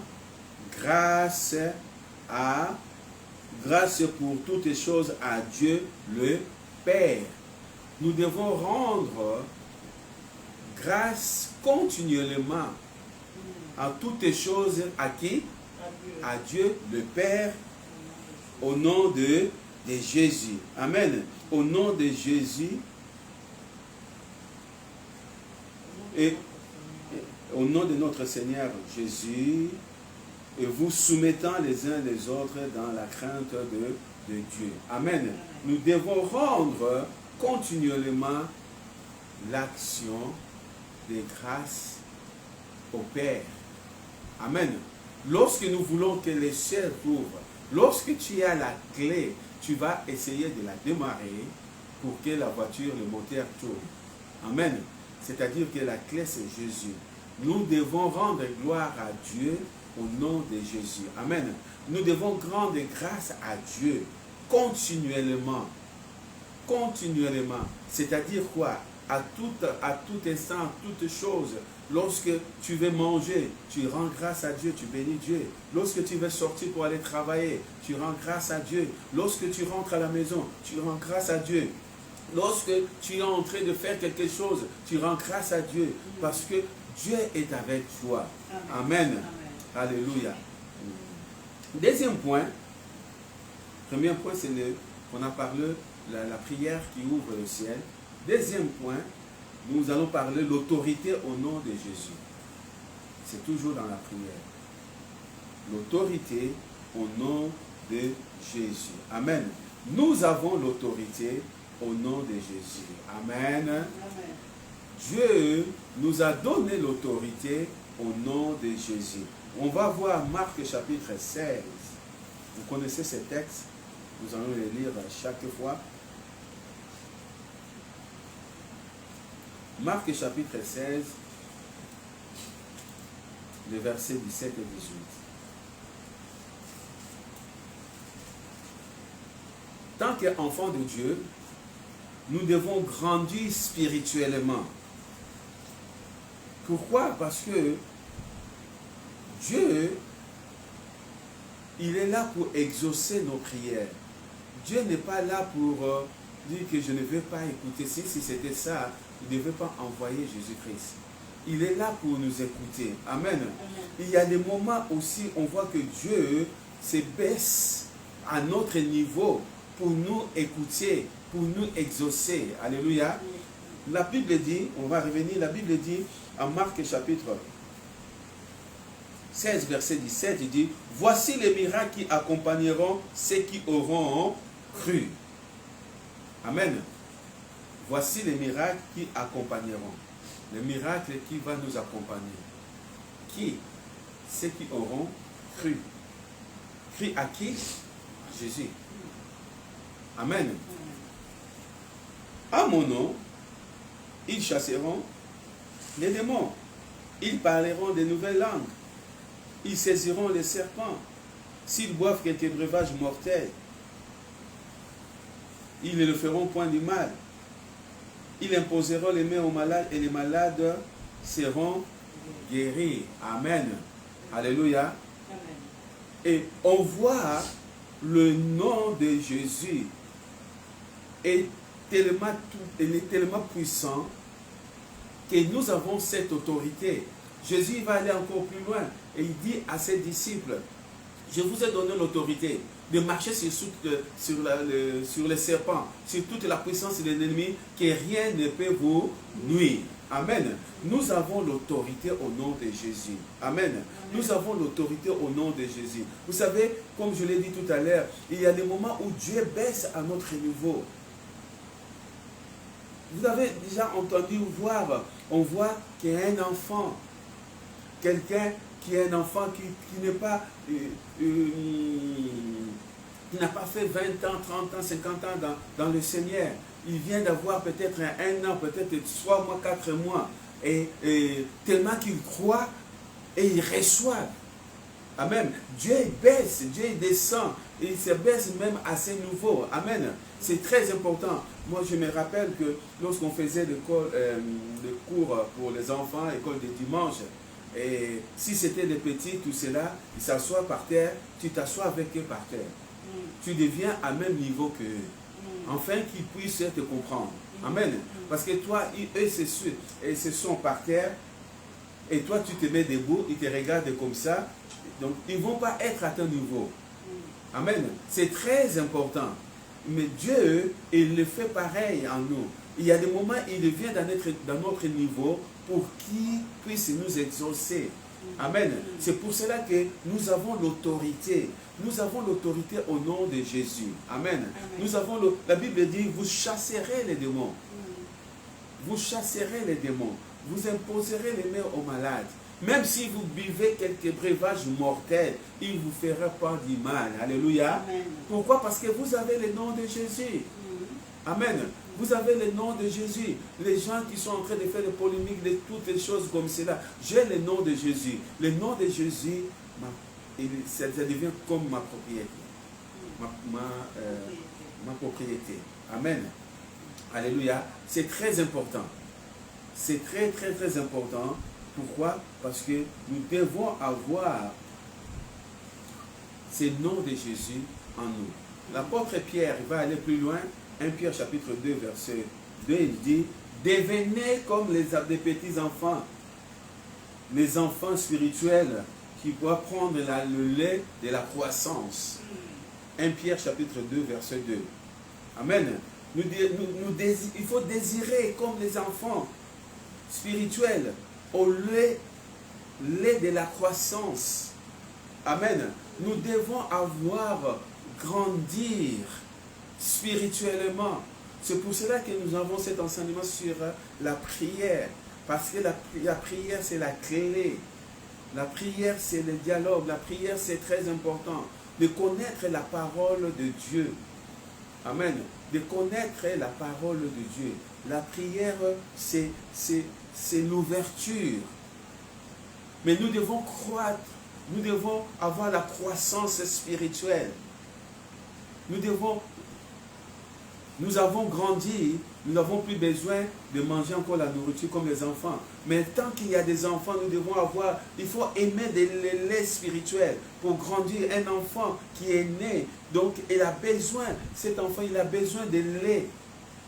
grâce pour toutes choses à Dieu le Père. Nous devons rendre grâce continuellement à toutes choses à qui? À Dieu le Père, au nom de Jésus. Amen. Au nom de Jésus et au nom de notre Seigneur Jésus, et vous soumettant les uns les autres dans la crainte de Dieu. Amen. Nous devons rendre continuellement l'action de grâce au Père. Amen. Lorsque nous voulons que les cieux ouvrent, lorsque tu as la clé, tu vas essayer de la démarrer pour que la voiture, le moteur tourne. Amen. C'est-à-dire que la clé, c'est Jésus. Nous devons rendre gloire à Dieu au nom de Jésus. Amen. Nous devons rendre grâce à Dieu continuellement. Continuellement. C'est-à-dire quoi? À tout instant, toutes choses. Lorsque tu veux manger, tu rends grâce à Dieu, tu bénis Dieu. Lorsque tu veux sortir pour aller travailler, tu rends grâce à Dieu. Lorsque tu rentres à la maison, tu rends grâce à Dieu. Lorsque tu es en train de faire quelque chose, tu rends grâce à Dieu. Parce que Dieu est avec toi. Amen. Amen. Alléluia. Deuxième point. Premier point, c'est qu'on a parlé la prière qui ouvre le ciel. Deuxième point, nous allons parler de l'autorité au nom de Jésus. C'est toujours dans la prière. L'autorité au nom de Jésus. Amen. Nous avons l'autorité au nom de Jésus. Amen. Amen. Dieu nous a donné l'autorité au nom de Jésus. On va voir Marc chapitre 16. Vous connaissez ces textes. Nous allons les lire chaque fois. Marc chapitre 16, les versets 17 et 18. Tant qu'enfants de Dieu, nous devons grandir spirituellement. Pourquoi? Parce que Dieu, il est là pour exaucer nos prières. Dieu n'est pas là pour dire que je ne veux pas écouter. Si c'était ça, il ne devait pas envoyer Jésus-Christ. Il est là pour nous écouter. Amen. Amen. Il y a des moments aussi, on voit que Dieu se baisse à notre niveau pour nous écouter, pour nous exaucer. Alléluia. La Bible dit, on va revenir, la Bible dit, en Marc chapitre 16, verset 17, il dit, « Voici les miracles qui accompagneront ceux qui auront cru. » Amen. Voici les miracles qui accompagneront. Les miracles qui vont nous accompagner. Qui? Ceux qui auront cru. Cru à qui? À Jésus. Amen. À mon nom, ils chasseront les démons. Ils parleront de nouvelles langues. Ils saisiront les serpents. S'ils boivent quelques breuvages mortels, ils ne le feront point du mal. Ils imposeront les mains aux malades et les malades seront guéris. Amen. Alléluia. Et on voit le nom de Jésus est tellement puissant que nous avons cette autorité. Jésus va aller encore plus loin et il dit à ses disciples, je vous ai donné l'autorité de marcher sur les serpents, sur toute la puissance de l'ennemi, que rien ne peut vous nuire. Amen. Nous avons l'autorité au nom de Jésus. Amen. Nous avons l'autorité au nom de Jésus. Vous savez, comme je l'ai dit tout à l'heure, il y a des moments où Dieu baisse à notre niveau. Vous avez déjà entendu on voit qu'il y a un enfant, quelqu'un qui est un enfant qui n'est pas, qui n'a pas fait 20 ans, 30 ans, 50 ans dans le Seigneur. Il vient d'avoir peut-être un an, peut-être 3 mois, 4 mois. Et tellement qu'il croit et il reçoit. Amen. Dieu baisse, Dieu descend. Et il se baisse même à ses niveaux. Amen. C'est très important. Moi, je me rappelle que lorsqu'on faisait le cours pour les enfants, école de dimanche, et si c'était des petits, tout cela, ils s'assoient par terre, tu t'assois avec eux par terre. Tu deviens à même niveau qu'eux. Afin qu'ils puissent te comprendre. Amen. Parce que toi, eux, se sont par terre, et toi, tu te mets debout, ils te regardent comme ça. Donc, ils ne vont pas être à ton niveau. Amen. C'est très important. Mais Dieu, il le fait pareil en nous. Il y a des moments, il vient dans notre niveau pour qu'il puisse nous exaucer. Amen. C'est pour cela que nous avons l'autorité. Nous avons l'autorité au nom de Jésus. Amen. Nous avons la Bible dit, vous chasserez les démons. Vous chasserez les démons. Vous imposerez les mains aux malades. Même si vous buvez quelques breuvages mortels, il ne vous fera pas du mal. Alléluia. Amen. Pourquoi? Parce que vous avez le nom de Jésus. Amen. Vous avez le nom de Jésus. Les gens qui sont en train de faire des polémiques de toutes les choses comme cela, j'ai le nom de Jésus. Le nom de Jésus, ça devient comme ma propriété. Ma propriété. Amen. Alléluia. C'est très important. C'est très, très, très important. Pourquoi? Parce que nous devons avoir ce nom de Jésus en nous. L'apôtre Pierre, il va aller plus loin. 1 Pierre chapitre 2, verset 2, il dit, devenez comme des petits enfants, les enfants spirituels qui doivent prendre le lait de la croissance. 1 Pierre chapitre 2, verset 2. Amen. Il faut désirer comme les enfants spirituels au lait de la croissance. Amen. Nous devons grandir spirituellement. C'est pour cela que nous avons cet enseignement sur la prière. Parce que la prière, c'est la clé. La prière, c'est le dialogue. La prière, c'est très important. De connaître la parole de Dieu. Amen. De connaître la parole de Dieu. La prière, c'est l'ouverture. Mais nous devons croître. Nous devons avoir la croissance spirituelle. Nous avons grandi, nous n'avons plus besoin de manger encore la nourriture comme les enfants. Mais tant qu'il y a des enfants, il faut aimer le lait spirituel pour grandir. Un enfant qui est né, donc cet enfant, il a besoin de lait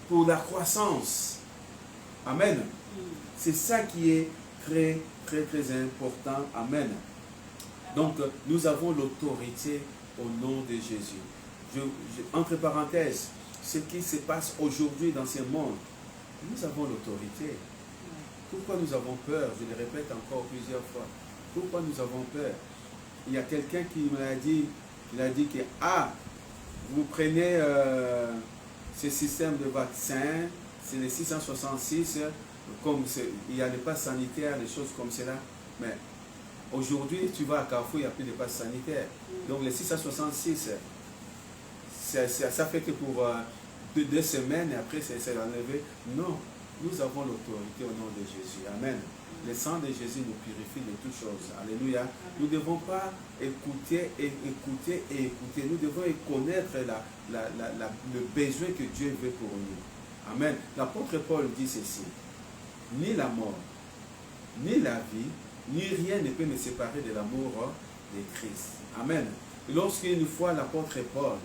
pour la croissance. Amen. C'est ça qui est très, très, très important. Amen. Donc, nous avons l'autorité au nom de Jésus. Entre parenthèses, ce qui se passe aujourd'hui dans ce monde, nous avons l'autorité. Pourquoi nous avons peur? Je le répète encore plusieurs fois. Pourquoi nous avons peur? Il y a quelqu'un qui me l'a dit, il a dit que, vous prenez ce système de vaccin, c'est les 666, comme il y a des passes sanitaires, des choses comme cela, mais aujourd'hui, tu vas à Carrefour, il n'y a plus de passes sanitaires. Donc les 666, ça fait que pour 2 semaines, et après c'est enlevé. Non, nous avons l'autorité au nom de Jésus. Amen. Le sang de Jésus nous purifie de toutes choses. Alléluia. Nous ne devons pas écouter et écouter et écouter. Nous devons connaître le besoin que Dieu veut pour nous. Amen. L'apôtre Paul dit ceci. Ni la mort, ni la vie, ni rien ne peut me séparer de l'amour de Christ. Amen. lorsqu'une fois l'apôtre Paul,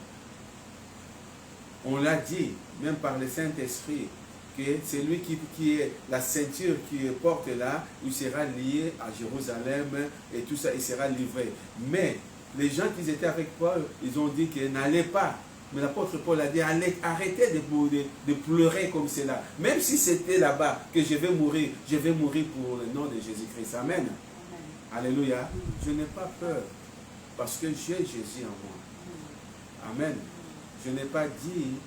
on l'a dit, même par le Saint-Esprit, que c'est lui qui est la ceinture qui porte là, il sera lié à Jérusalem et tout ça, il sera livré. Mais les gens qui étaient avec Paul, ils ont dit qu'ils n'allaient pas. Mais l'apôtre Paul a dit, arrêtez de pleurer comme cela. Même si c'était là-bas que je vais mourir pour le nom de Jésus-Christ. Amen. Alléluia. Je n'ai pas peur parce que j'ai Jésus en moi. Amen. Je n'ai pas dit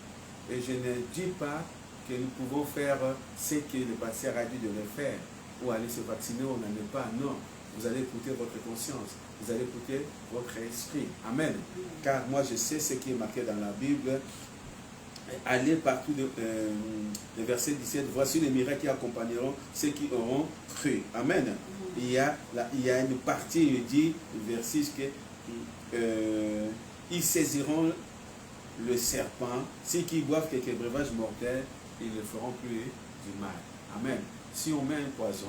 et je ne dis pas que nous pouvons faire ce que le pasteur a dit de le faire, ou aller se vacciner, on n'en est pas. Non, vous allez écouter votre conscience, vous allez écouter votre esprit. Amen. Car moi je sais ce qui est marqué dans la Bible. Allez partout, le verset 17, voici les miracles qui accompagneront ceux qui auront cru. Amen. Il y a une partie, il dit, le verset que ils saisiront le serpent, ceux qui boivent quelques breuvages mortels, ils ne feront plus du mal. Amen. Si on met un poison,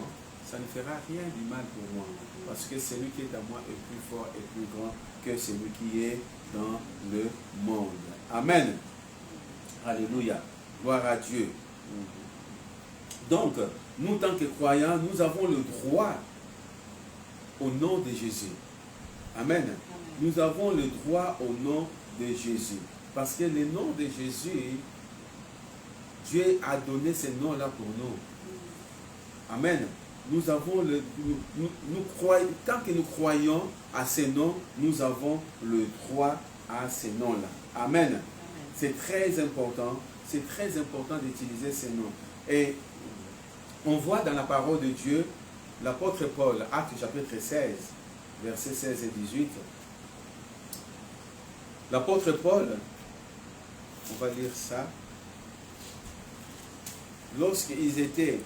ça ne fera rien du mal pour moi. Parce que celui qui est à moi est plus fort et plus grand que celui qui est dans le monde. Amen. Alléluia. Gloire à Dieu. Donc, nous, tant que croyants, nous avons le droit au nom de Jésus. Amen. Nous avons le droit au nom de Jésus. Parce que le nom de Jésus, Dieu a donné ce nom-là pour nous. Amen. Nous avons tant que nous croyons à ce nom, nous avons le droit à ce nom-là. Amen. C'est très important. C'est très important d'utiliser ce nom. Et on voit dans la parole de Dieu, l'apôtre Paul, Actes chapitre 16, versets 16 et 18. L'apôtre Paul, on va lire ça. Lorsqu'ils étaient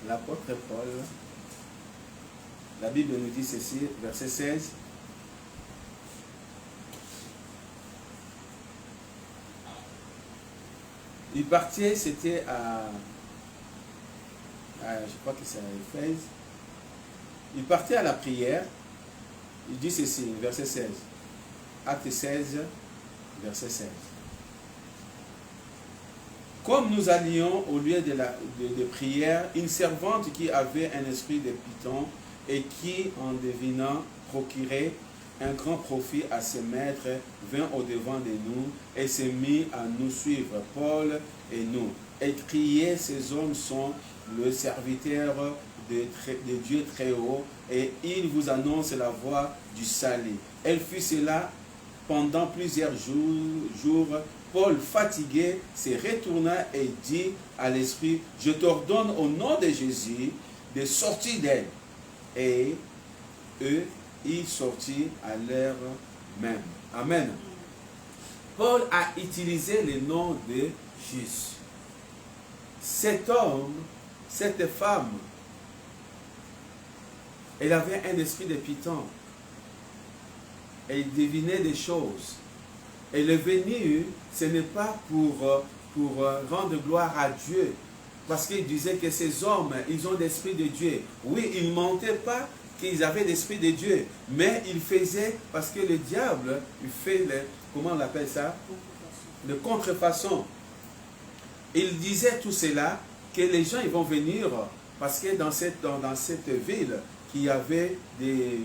l'apôtre Paul, la Bible nous dit ceci, verset 16. Il partait, c'était je crois que c'est à Éphèse. Il partait à la prière. Il dit ceci, verset 16. Acte 16, verset 16. Comme nous allions au lieu de prière, une servante qui avait un esprit de python et qui, en devinant, procurait un grand profit à ses maîtres, vint au-devant de nous et se mit à nous suivre, Paul et nous. Et criait, ces hommes sont le serviteur de Dieu très haut, et il vous annonce la voie du salut. Elle fit cela pendant plusieurs jours. Paul, fatigué, se retourna et dit à l'esprit, je t'ordonne au nom de Jésus de sortir d'elle. Et eux, ils sortirent à l'heure même. Amen. Paul a utilisé le nom de Jésus. Cet homme, cette femme, elle avait un esprit de python. Elle devinait des choses. Elle est venue, ce n'est pas pour rendre gloire à Dieu. Parce qu'il disait que ces hommes, ils ont l'esprit de Dieu. Oui, ils ne mentaient pas qu'ils avaient l'esprit de Dieu. Mais ils faisaient, parce que le diable, il fait, comment on appelle ça? De contrefaçon. Il disait tout cela, que les gens ils vont venir, parce que dans cette ville, qu'il y avait des...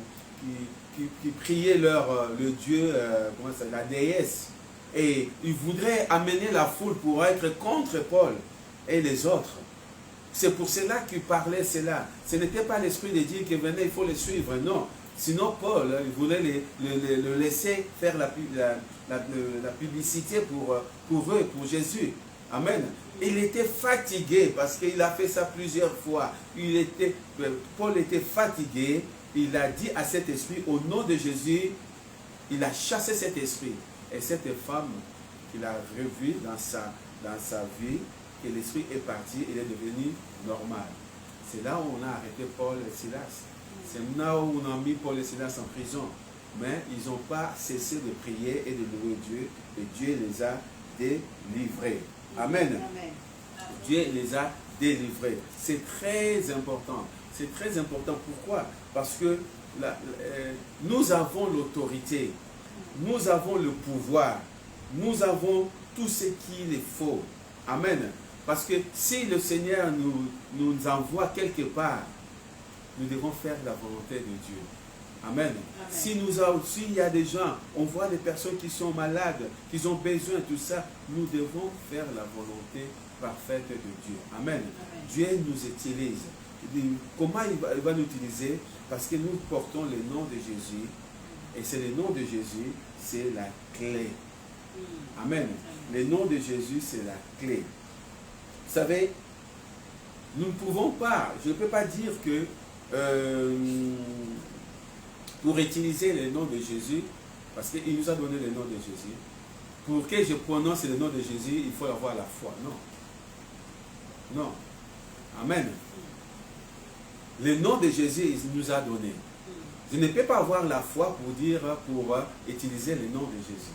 Qui priaient le Dieu, comment ça, la déesse. Et ils voudraient amener la foule pour être contre Paul et les autres. C'est pour cela qu'ils parlaient cela. Ce n'était pas l'esprit de Dieu qui venait, il faut le suivre, non. Sinon Paul, il voulait le laisser faire la publicité pour eux, pour Jésus. Amen. Il était fatigué parce qu'il a fait ça plusieurs fois. Paul était fatigué. Il a dit à cet esprit, au nom de Jésus, il a chassé cet esprit. Et cette femme qu'il a revue dans sa vie, que l'esprit est parti, il est devenu normal. C'est là où on a arrêté Paul et Silas. C'est là où on a mis Paul et Silas en prison. Mais ils n'ont pas cessé de prier et de louer Dieu. Et Dieu les a délivrés. Amen. Dieu les a délivrés. C'est très important. C'est très important. Pourquoi? Parce que nous avons l'autorité, nous avons le pouvoir, nous avons tout ce qu'il faut. Amen. Parce que si le Seigneur nous envoie quelque part, nous devons faire la volonté de Dieu. Amen. Amen. S'il y a des gens, on voit des personnes qui sont malades, qui ont besoin de tout ça, nous devons faire la volonté parfaite de Dieu. Amen. Amen. Dieu nous utilise. Comment il va nous utiliser? Parce que nous portons le nom de Jésus. Et c'est le nom de Jésus, c'est la clé. Amen. Le nom de Jésus, c'est la clé. Vous savez, nous ne pouvons pas, je ne peux pas dire que pour utiliser le nom de Jésus, parce qu'il nous a donné le nom de Jésus, pour que je prononce le nom de Jésus, il faut avoir la foi. Non. Non. Amen. Le nom de Jésus, il nous a donné. Je ne peux pas avoir la foi pour utiliser le nom de Jésus.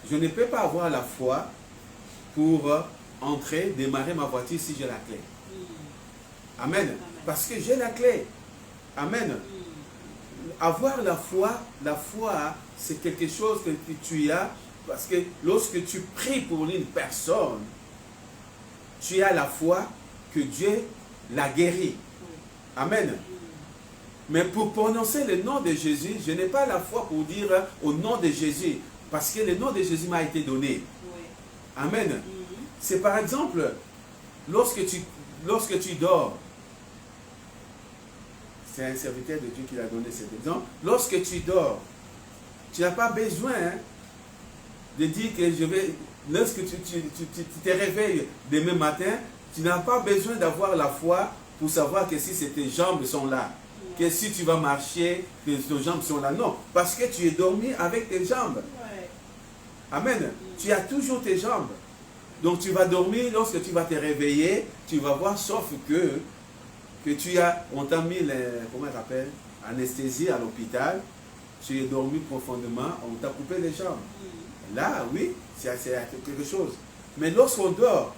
Je ne peux pas avoir la foi pour entrer, démarrer ma voiture si j'ai la clé. Amen. Parce que j'ai la clé. Amen. Avoir la foi, c'est quelque chose que tu as, parce que lorsque tu pries pour une personne, tu as la foi que Dieu l'a guéri. Amen. Mais pour prononcer le nom de Jésus, je n'ai pas la foi pour dire au nom de Jésus, parce que le nom de Jésus m'a été donné. Amen. C'est par exemple, lorsque tu dors, c'est un serviteur de Dieu qui a donné cet exemple, lorsque tu dors, tu n'as pas besoin de dire que je vais, lorsque tu te réveilles demain matin, tu n'as pas besoin d'avoir la foi pour savoir que si tes jambes sont là, que si tu vas marcher, que tes jambes sont là. Non, parce que tu es dormi avec tes jambes. Amen. Tu as toujours tes jambes. Donc tu vas dormir, lorsque tu vas te réveiller, tu vas voir, sauf que on t'a mis, comment on appelle, anesthésie à l'hôpital, tu es dormi profondément, on t'a coupé les jambes. Là, oui, c'est quelque chose. Mais lorsqu'on dort,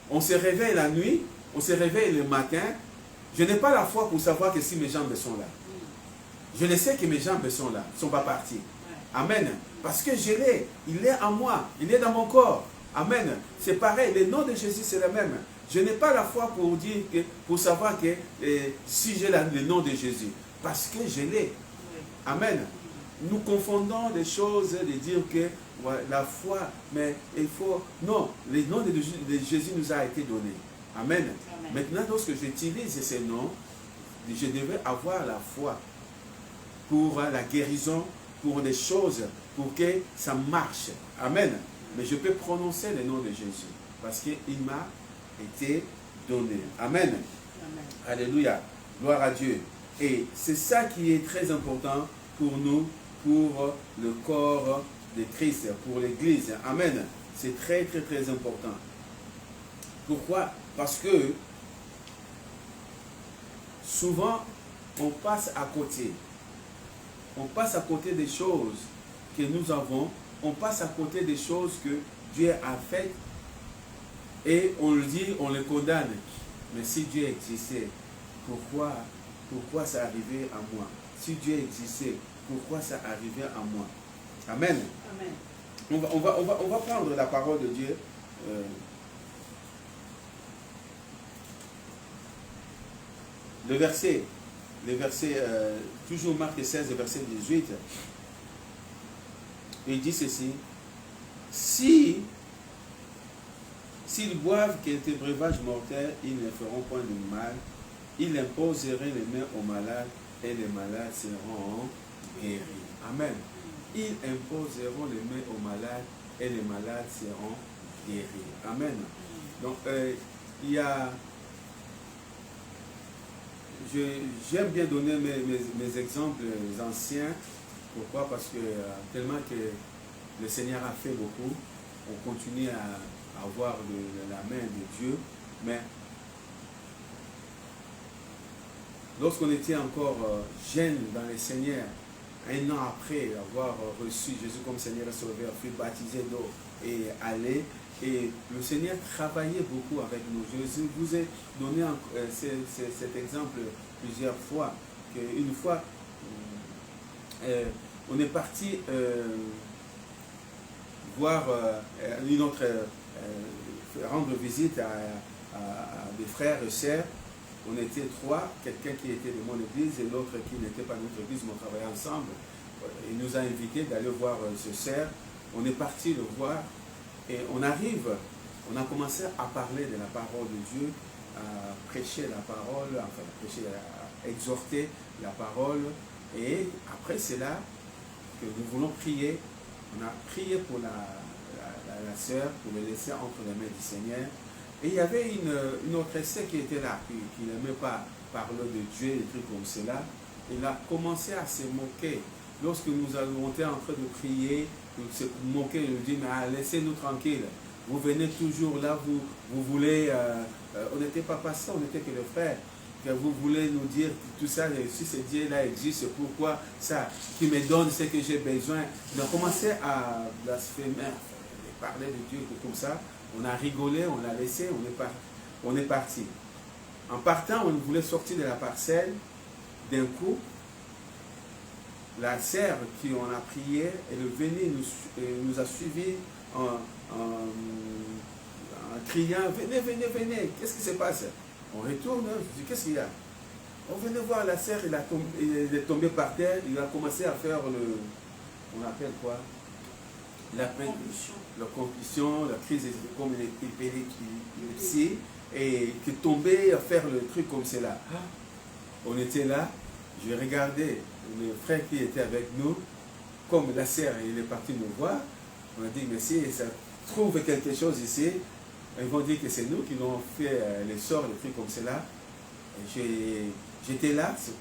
on se réveille la nuit, on se réveille le matin, je n'ai pas la foi pour savoir que si mes jambes sont là. Je le sais que mes jambes sont là, ne sont pas parties. Amen. Parce que je l'ai, il est en moi, il est dans mon corps. Amen. C'est pareil, le nom de Jésus c'est le même. Je n'ai pas la foi pour savoir que si j'ai le nom de Jésus. Parce que je l'ai. Amen. Nous confondons les choses de dire que la foi, mais il faut... Non, le nom de Jésus nous a été donné. Amen. Amen. Maintenant, lorsque j'utilise ce nom, je devais avoir la foi pour la guérison, pour des choses, pour que ça marche. Amen. Mais je peux prononcer le nom de Jésus parce qu'il m'a été donné. Amen. Amen. Alléluia. Gloire à Dieu. Et c'est ça qui est très important pour nous, pour le corps de Christ, pour l'Église. Amen. C'est très, très, très important. Pourquoi? Parce que souvent, on passe à côté. On passe à côté des choses que nous avons. On passe à côté des choses que Dieu a faites. Et on le dit, on le condamne. Mais si Dieu existait, pourquoi ça arrivait à moi? Si Dieu existait, pourquoi ça arrivait à moi? Amen. Amen. On va prendre la parole de Dieu. Le verset, toujours Marc 16, verset 18, il dit ceci: s'ils boivent quelques breuvages mortels, ils ne feront point de mal, ils imposeraient les mains aux malades et les malades seront guéris. Amen. Ils imposeront les mains aux malades et les malades seront guéris. Amen. Donc, j'aime bien donner mes exemples anciens. Pourquoi? Parce que tellement que le Seigneur a fait beaucoup, on continue à avoir la main de Dieu. Mais lorsqu'on était encore jeune dans le Seigneur, un an après avoir reçu Jésus comme Seigneur et Sauveur, fut baptisé d'eau et allé, Et le Seigneur travaillait beaucoup avec nous. Je vous ai donné cet exemple plusieurs fois. Une fois, on est parti voir rendre visite à des frères et sœurs. On était trois, quelqu'un qui était de mon église et l'autre qui n'était pas de notre église, mais on travaillait ensemble. Il nous a invités d'aller voir ce sœur. On est parti le voir et on arrive, on a commencé à parler de la parole de Dieu, à prêcher la parole, enfin à prêcher, à exhorter la parole. Et après c'est là que nous voulons prier. On a prié pour la sœur, pour le laisser entre les mains du Seigneur. Et il y avait une autre sœur qui était là, qui n'aimait pas parler de Dieu, des trucs comme cela. Il a commencé à se moquer. Lorsque nous étions en train de prier, il se moquait, il nous dit, mais laissez-nous tranquilles. Vous venez toujours là, vous voulez... on n'était pas pasteurs, on n'était que les frères. Que vous voulez nous dire tout ça, si ce Dieu-là existe, pourquoi ça, qui me donne ce que j'ai besoin. On a commencé à blasphémer, parler de Dieu comme ça. On a rigolé, on l'a laissé, on est parti. En partant, on voulait sortir de la parcelle. D'un coup, la sœur qui on a prié, elle est venue, nous a suivis en criant, venez, venez, venez, qu'est-ce qui se passe? On retourne, je dis, qu'est-ce qu'il y a? On venait voir la sœur, il est tombé par terre, il a commencé à faire on appelle quoi? La compulsion, la crise comme l'épilepsie, et qui tombait à faire le truc comme cela. On était là, je regardais le frère qui était avec nous, comme la sœur, il est parti nous voir. On a dit, mais si ça trouve quelque chose ici, ils vont dire que c'est nous qui l'ont fait les sorts, les trucs comme cela. J'étais là, je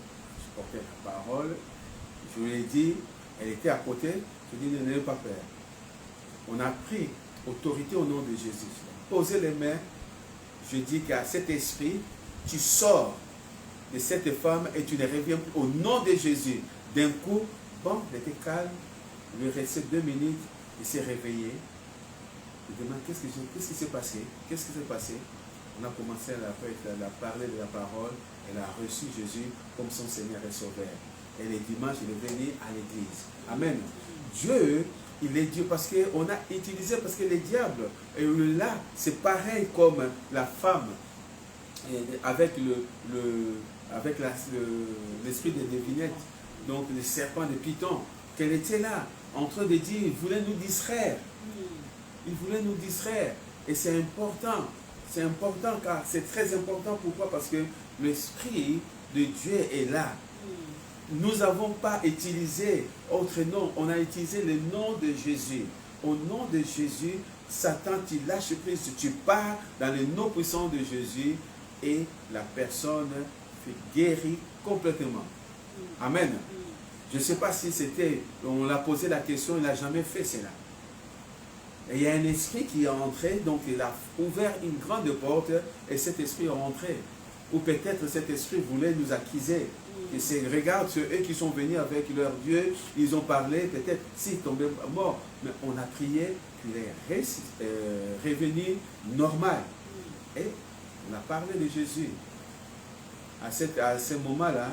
portais la parole, je lui ai dit, elle était à côté, je lui ai dit, n'ayez pas peur. On a pris autorité au nom de Jésus. Posez les mains, je dis qu'à cet esprit, tu sors de cette femme et tu ne reviens plus au nom de Jésus. D'un coup, bon, il était calme, il est resté 2 minutes, il s'est réveillé. Il demande qu'est-ce qui s'est passé? Qu'est-ce qui s'est passé? On a commencé à parler de la parole. Elle a reçu Jésus comme son Seigneur et Sauveur. Et les dimanches, il est venu à l'église. Amen. Dieu, il est Dieu parce qu'on a utilisé, parce que les diables, là, c'est pareil comme la femme avec l'esprit de devinette, donc le serpent de Python, qu'elle était là, en train de dire, il voulait nous distraire. Il voulait nous distraire. Et c'est important. C'est important car c'est très important. Pourquoi? Parce que l'Esprit de Dieu est là. Nous n'avons pas utilisé autre nom. On a utilisé le nom de Jésus. Au nom de Jésus, Satan, tu lâches prise, tu pars dans le nom puissant de Jésus et la personne fait guérie complètement. Amen. Je ne sais pas si c'était, on l'a posé la question, il n'a jamais fait cela. Et il y a un esprit qui est entré, donc il a ouvert une grande porte et cet esprit est rentré. Ou peut-être cet esprit voulait nous accuser. Et c'est, regarde, ceux qui sont venus avec leur Dieu, ils ont parlé, peut-être s'ils tombaient morts. Mais on a prié qu'il est revenu normal. Et on a parlé de Jésus. À ce moment-là,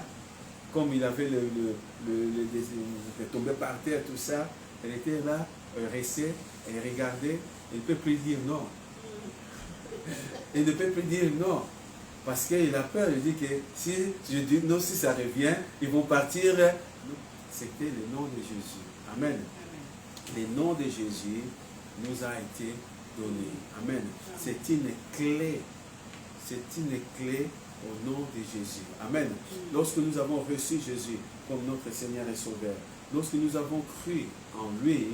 comme il avait il tombé par terre, tout ça, elle était là, restée, et regardait, il ne peut plus dire non. Il ne peut plus dire non. Parce qu'il a peur, il dit que si je dis non, si ça revient, ils vont partir. C'était le nom de Jésus. Amen. Le nom de Jésus nous a été donné. Amen. C'est une clé. C'est une clé au nom de Jésus. Amen. Lorsque nous avons reçu Jésus comme notre Seigneur et Sauveur, lorsque nous avons cru en lui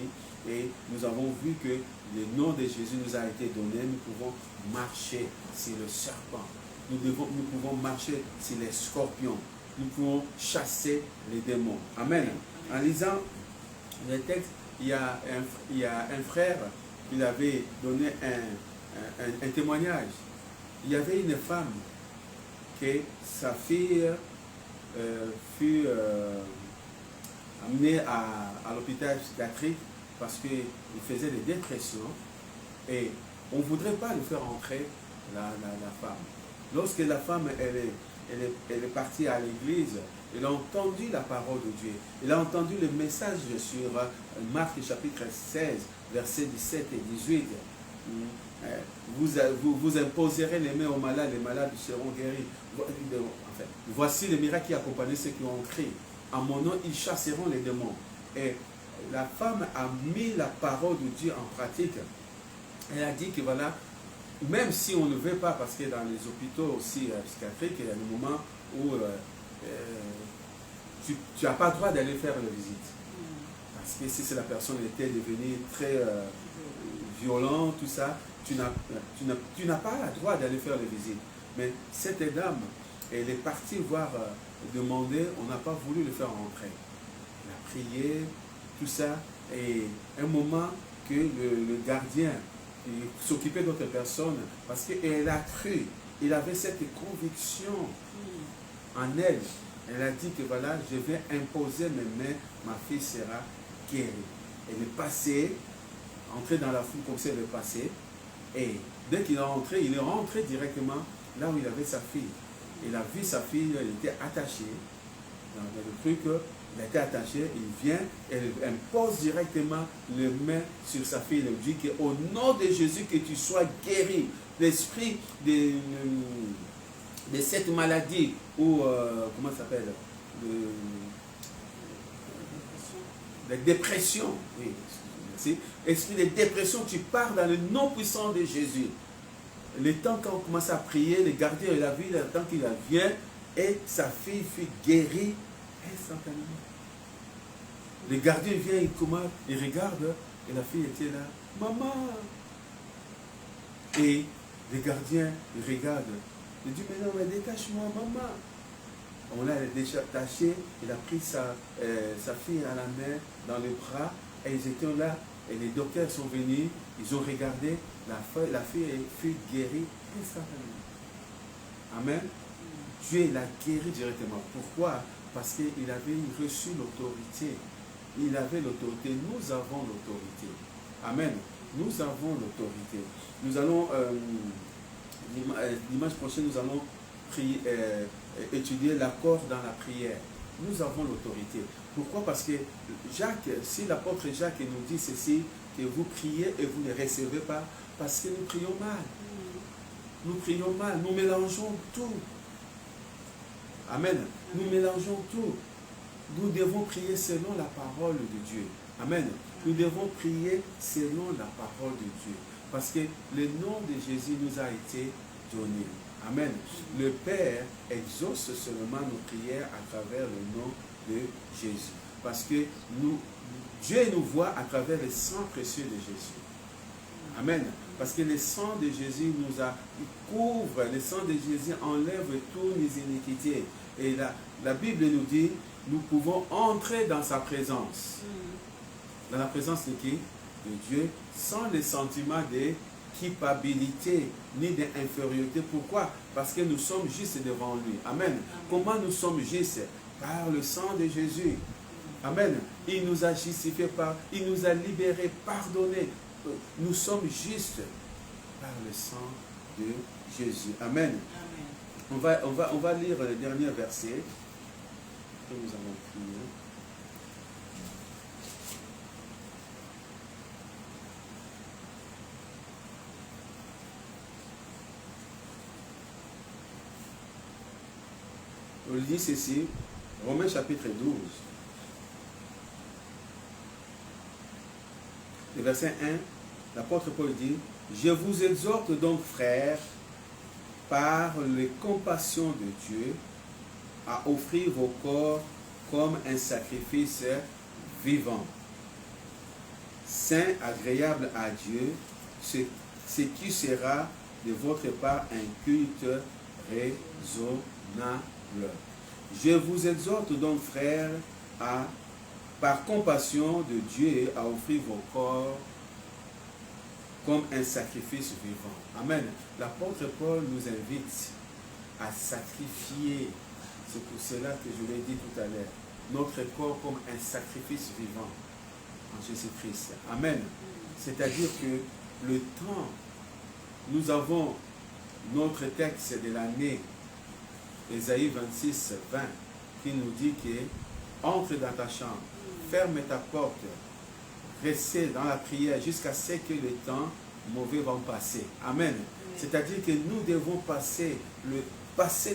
et nous avons vu que le nom de Jésus nous a été donné, nous pouvons marcher sur le serpent. Nous pouvons marcher sur les scorpions. Nous pouvons chasser les démons. Amen. En lisant le texte, il y a un frère qui avait donné un témoignage. Il y avait une femme que sa fille fut amenée à l'hôpital psychiatrique parce qu'il faisait des dépressions. Et on ne voudrait pas le faire entrer, la femme. Lorsque la femme, elle est partie à l'église, elle a entendu la parole de Dieu. Elle a entendu le message sur Marc chapitre 16, versets 17 et 18. Vous imposerez les mains aux malades, les malades seront guéris. Enfin, voici les miracles qui accompagnent ceux qui ont crié. En mon nom, ils chasseront les démons. Et la femme a mis la parole de Dieu en pratique. Elle a dit que voilà, même si on ne veut pas, parce que dans les hôpitaux aussi psychiatriques, il y a des moments où tu n'as pas le droit d'aller faire la visite. Parce que si la personne était devenue très violente, tout ça, tu n'as pas le droit d'aller faire la visite. Mais cette dame, elle est partie voir, demander, on n'a pas voulu le faire rentrer. Elle a prié, tout ça, et un moment que le gardien s'occupait d'autres personnes, parce qu'elle a cru, il avait cette conviction en elle. Elle a dit que voilà, je vais imposer mes mains, ma fille sera guérie. Elle est passée, entrée dans la foule comme ça, elle est passée, et dès qu'il est rentré directement là où il avait sa fille. Il a vu sa fille, elle était attachée, dans le truc, elle était attachée, il vient, elle impose directement les mains sur sa fille, elle dit qu'au nom de Jésus, que tu sois guéri. L'esprit de cette maladie, ou comment ça s'appelle, la dépression, oui, merci. Esprit de dépression, tu pars dans le nom puissant de Jésus. Le temps qu'on commence à prier, le gardien de la ville, le temps qu'il vient, et sa fille fut guérie instantanément. Le gardien vient, il regarde, et la fille était là. Maman! Et le gardien, il regarde. Il dit, mais non, mais détache-moi, maman. On l'a détaché, il a pris sa fille à la main, dans les bras, et ils étaient là, et les docteurs sont venus, ils ont regardé, la fille fut guérie instantanément. Amen. Dieu l'a guérie directement. Pourquoi? Parce qu'il avait reçu l'autorité. Il avait l'autorité. Nous avons l'autorité. Amen. Nous avons l'autorité. Nous allons, dimanche prochain, nous allons étudier l'accord dans la prière. Nous avons l'autorité. Pourquoi? Parce que Jacques, si l'apôtre Jacques nous dit ceci, que vous priez et vous ne recevez pas, parce que nous prions mal. Nous prions mal, nous mélangeons tout. Amen. Nous mélangeons tout. Nous devons prier selon la parole de Dieu. Amen. Nous devons prier selon la parole de Dieu. Parce que le nom de Jésus nous a été donné. Amen. Le Père exauce seulement nos prières à travers le nom de Jésus. Parce que Dieu nous voit à travers le sang précieux de Jésus. Amen. Parce que le sang de Jésus il couvre, le sang de Jésus enlève toutes les iniquités. Et la Bible nous dit, nous pouvons entrer dans sa présence. Dans la présence de qui? De Dieu, sans le sentiment de culpabilité ni d'infériorité. Pourquoi? Parce que nous sommes justes devant lui. Amen. Comment nous sommes justes? Par le sang de Jésus. Amen. Il nous a justifiés, il nous a libérés, pardonnés. Nous sommes justes par le sang de Jésus. Amen. Amen. On va lire le dernier verset que nous avons prié. On dit ceci, Romains chapitre 12. Le verset 1, l'apôtre Paul dit, « Je vous exhorte donc, frères, par les compassions de Dieu, à offrir vos corps comme un sacrifice vivant, saint, agréable à Dieu, ce qui sera de votre part un culte raisonnable. Je vous exhorte donc, frères, par compassion de Dieu, à offrir vos corps comme un sacrifice vivant. » Amen. L'apôtre Paul nous invite à sacrifier. C'est pour cela que je l'ai dit tout à l'heure. Notre corps comme un sacrifice vivant en Jésus-Christ. Amen. C'est-à-dire que le temps nous avons notre texte de l'année, Ésaïe 26, 20, qui nous dit que entre dans ta chambre, ferme ta porte, restez dans la prière jusqu'à ce que le temps mauvais va passer. Amen. C'est-à-dire que nous devons passer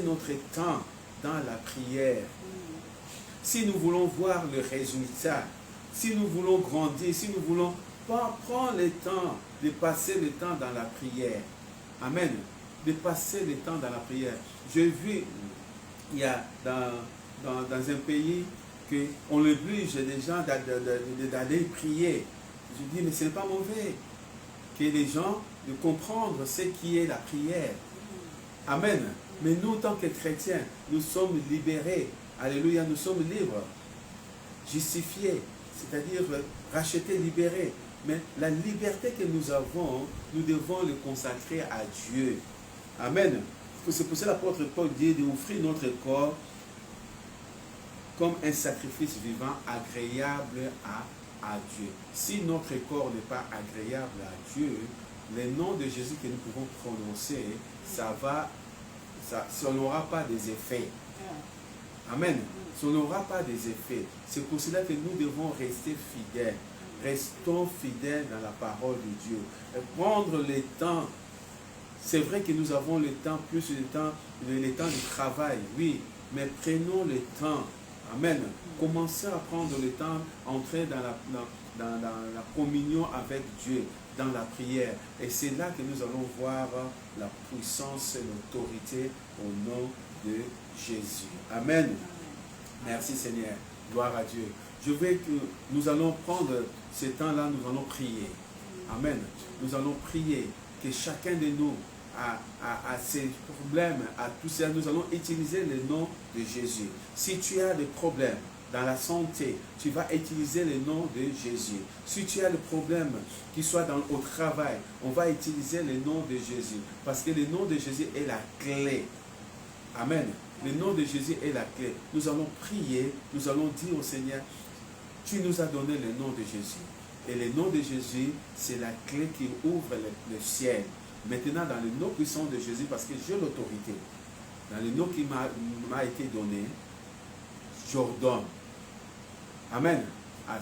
notre temps dans la prière. Si nous voulons voir le résultat, si nous voulons grandir, si nous voulons prendre le temps de passer le temps dans la prière. Amen. De passer le temps dans la prière. J'ai vu, il y a dans un pays qu'on oblige les gens d'aller prier. Je dis, mais ce n'est pas mauvais que les gens de comprendre ce qui est la prière. Amen. Mais nous, tant que chrétiens, nous sommes libérés. Alléluia, nous sommes libres, justifiés, c'est-à-dire rachetés, libérés. Mais la liberté que nous avons, nous devons le consacrer à Dieu. Amen. C'est pour ça que l'apôtre Paul dit d'offrir notre corps comme un sacrifice vivant agréable à Dieu. Si notre corps n'est pas agréable à Dieu, le nom de Jésus que nous pouvons prononcer, ça n'aura pas des effets. Amen. Ça n'aura pas des effets. C'est pour cela que nous devons rester fidèles. Restons fidèles dans la parole de Dieu. Et prendre le temps. C'est vrai que nous avons le temps, plus le temps du travail, oui, mais prenons le temps. Amen. Commencez à prendre le temps, entrer dans la communion avec Dieu, dans la prière. Et c'est là que nous allons voir la puissance et l'autorité au nom de Jésus. Amen. Merci Seigneur. Gloire à Dieu. Je veux que nous allons prendre ce temps-là, nous allons prier. Amen. Nous allons prier que chacun de nous a ses problèmes, à tout ça, nous allons utiliser le nom de Jésus. Si tu as des problèmes dans la santé, tu vas utiliser le nom de Jésus. Si tu as des problèmes qui soient au travail, on va utiliser le nom de Jésus. Parce que le nom de Jésus est la clé. Amen. Le nom de Jésus est la clé. Nous allons prier, nous allons dire au Seigneur, tu nous as donné le nom de Jésus. Et le nom de Jésus, c'est la clé qui ouvre le ciel. Maintenant, dans le nom puissant de Jésus, parce que j'ai l'autorité, dans le nom qui m'a été donné, j'ordonne. Amen. À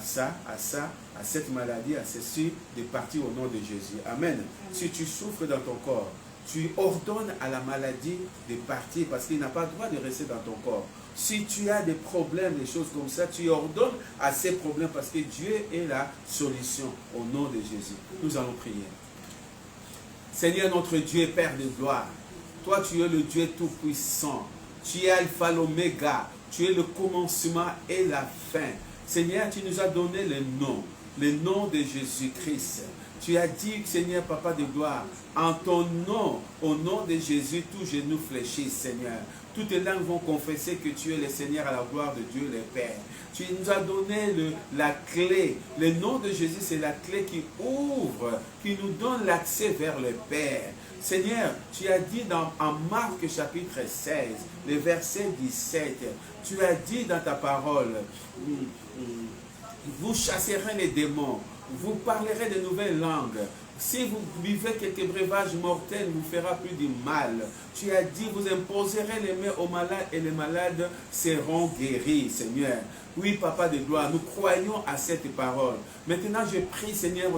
cette maladie, à ceci, de partir au nom de Jésus. Amen. Si tu souffres dans ton corps, tu ordonnes à la maladie de partir parce qu'il n'a pas le droit de rester dans ton corps. Si tu as des problèmes, des choses comme ça, tu ordonnes à ces problèmes parce que Dieu est la solution au nom de Jésus. Nous allons prier. Seigneur notre Dieu, Père de gloire, toi tu es le Dieu tout-puissant, tu es Alpha, l'Oméga, tu es le commencement et la fin. Seigneur, tu nous as donné le nom de Jésus-Christ. Tu as dit, Seigneur, Papa de gloire, en ton nom, au nom de Jésus, tous genoux fléchissent, Seigneur. Toutes les langues vont confesser que tu es le Seigneur à la gloire de Dieu le Père. Tu nous as donné la clé. Le nom de Jésus, c'est la clé qui ouvre, qui nous donne l'accès vers le Père. Seigneur, tu as dit en Marc chapitre 16, le verset 17, tu as dit dans ta parole, vous chasserez les démons, vous parlerez de nouvelles langues. Si vous buvez quelques breuvages mortels, vous fera plus du mal. Tu as dit, vous imposerez les mains aux malades et les malades seront guéris, Seigneur. Oui, Papa de gloire, nous croyons à cette parole. Maintenant, je prie, Seigneur,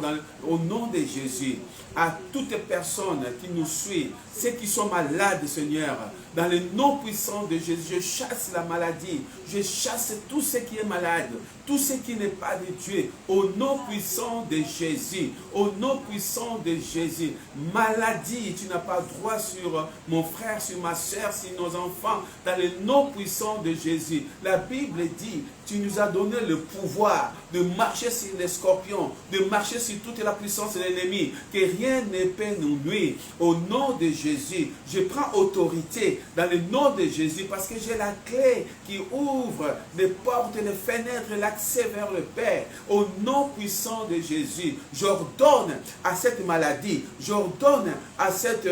au nom de Jésus, à toutes les personnes qui nous suivent, ceux qui sont malades, Seigneur, dans le nom puissant de Jésus, je chasse la maladie, je chasse tout ce qui est malade, tout ce qui n'est pas de Dieu, au nom puissant de Jésus, au nom puissant de Jésus. Maladie, tu n'as pas droit sur mon frère, sur ma soeur, sur nos enfants, dans le nom puissant de Jésus. La Bible dit, tu nous as donné le pouvoir de marcher sur les scorpions, de marcher sur toute la puissance de l'ennemi, que rien ne peut nous nuire. Au nom de Jésus, je prends autorité dans le nom de Jésus parce que j'ai la clé qui ouvre les portes, les fenêtres, l'accès vers le Père. Au nom puissant de Jésus, j'ordonne à cette maladie, j'ordonne à cette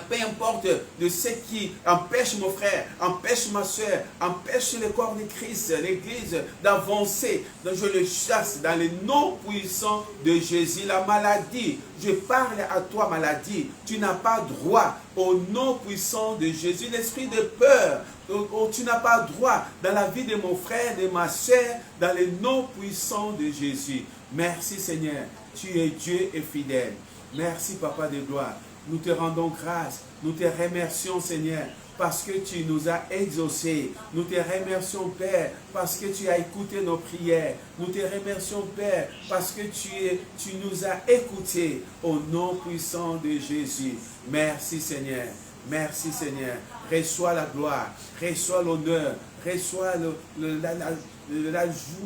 peu importe de ce qui empêche mon frère, empêche ma soeur, empêche le corps de Christ, l'église d'avancer, je le chasse dans les noms puissants de Jésus. La maladie, je parle à toi maladie, tu n'as pas droit au nom puissant de Jésus. L'esprit de peur, tu n'as pas droit dans la vie de mon frère, de ma soeur, dans les noms puissants de Jésus. Merci Seigneur, tu es Dieu et fidèle. Merci Papa de gloire. Nous te rendons grâce, nous te remercions Seigneur parce que tu nous as exaucés. Nous te remercions Père parce que tu as écouté nos prières. Nous te remercions Père parce que tu nous as écoutés au nom puissant de Jésus. Merci Seigneur, merci Seigneur. Reçois la gloire, reçois l'honneur, reçois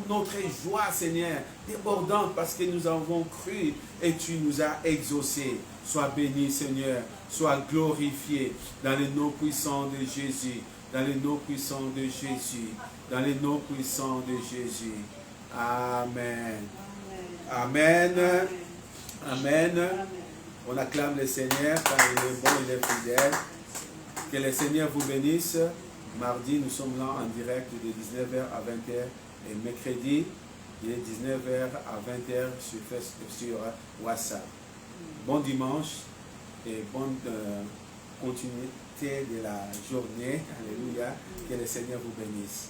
notre joie Seigneur, débordante parce que nous avons cru et tu nous as exaucés. Sois béni Seigneur, sois glorifié dans le nom puissant de Jésus, dans le nom puissant de Jésus, dans le nom puissant de Jésus. Amen. Amen. Amen. Amen. On acclame le Seigneur car il est bon, il est fidèle. Que le Seigneur vous bénisse. Mardi, nous sommes là en direct de 19h à 20h et mercredi, il est 19h à 20h sur WhatsApp. Bon dimanche et bonne continuité de la journée. Alléluia. Que le Seigneur vous bénisse.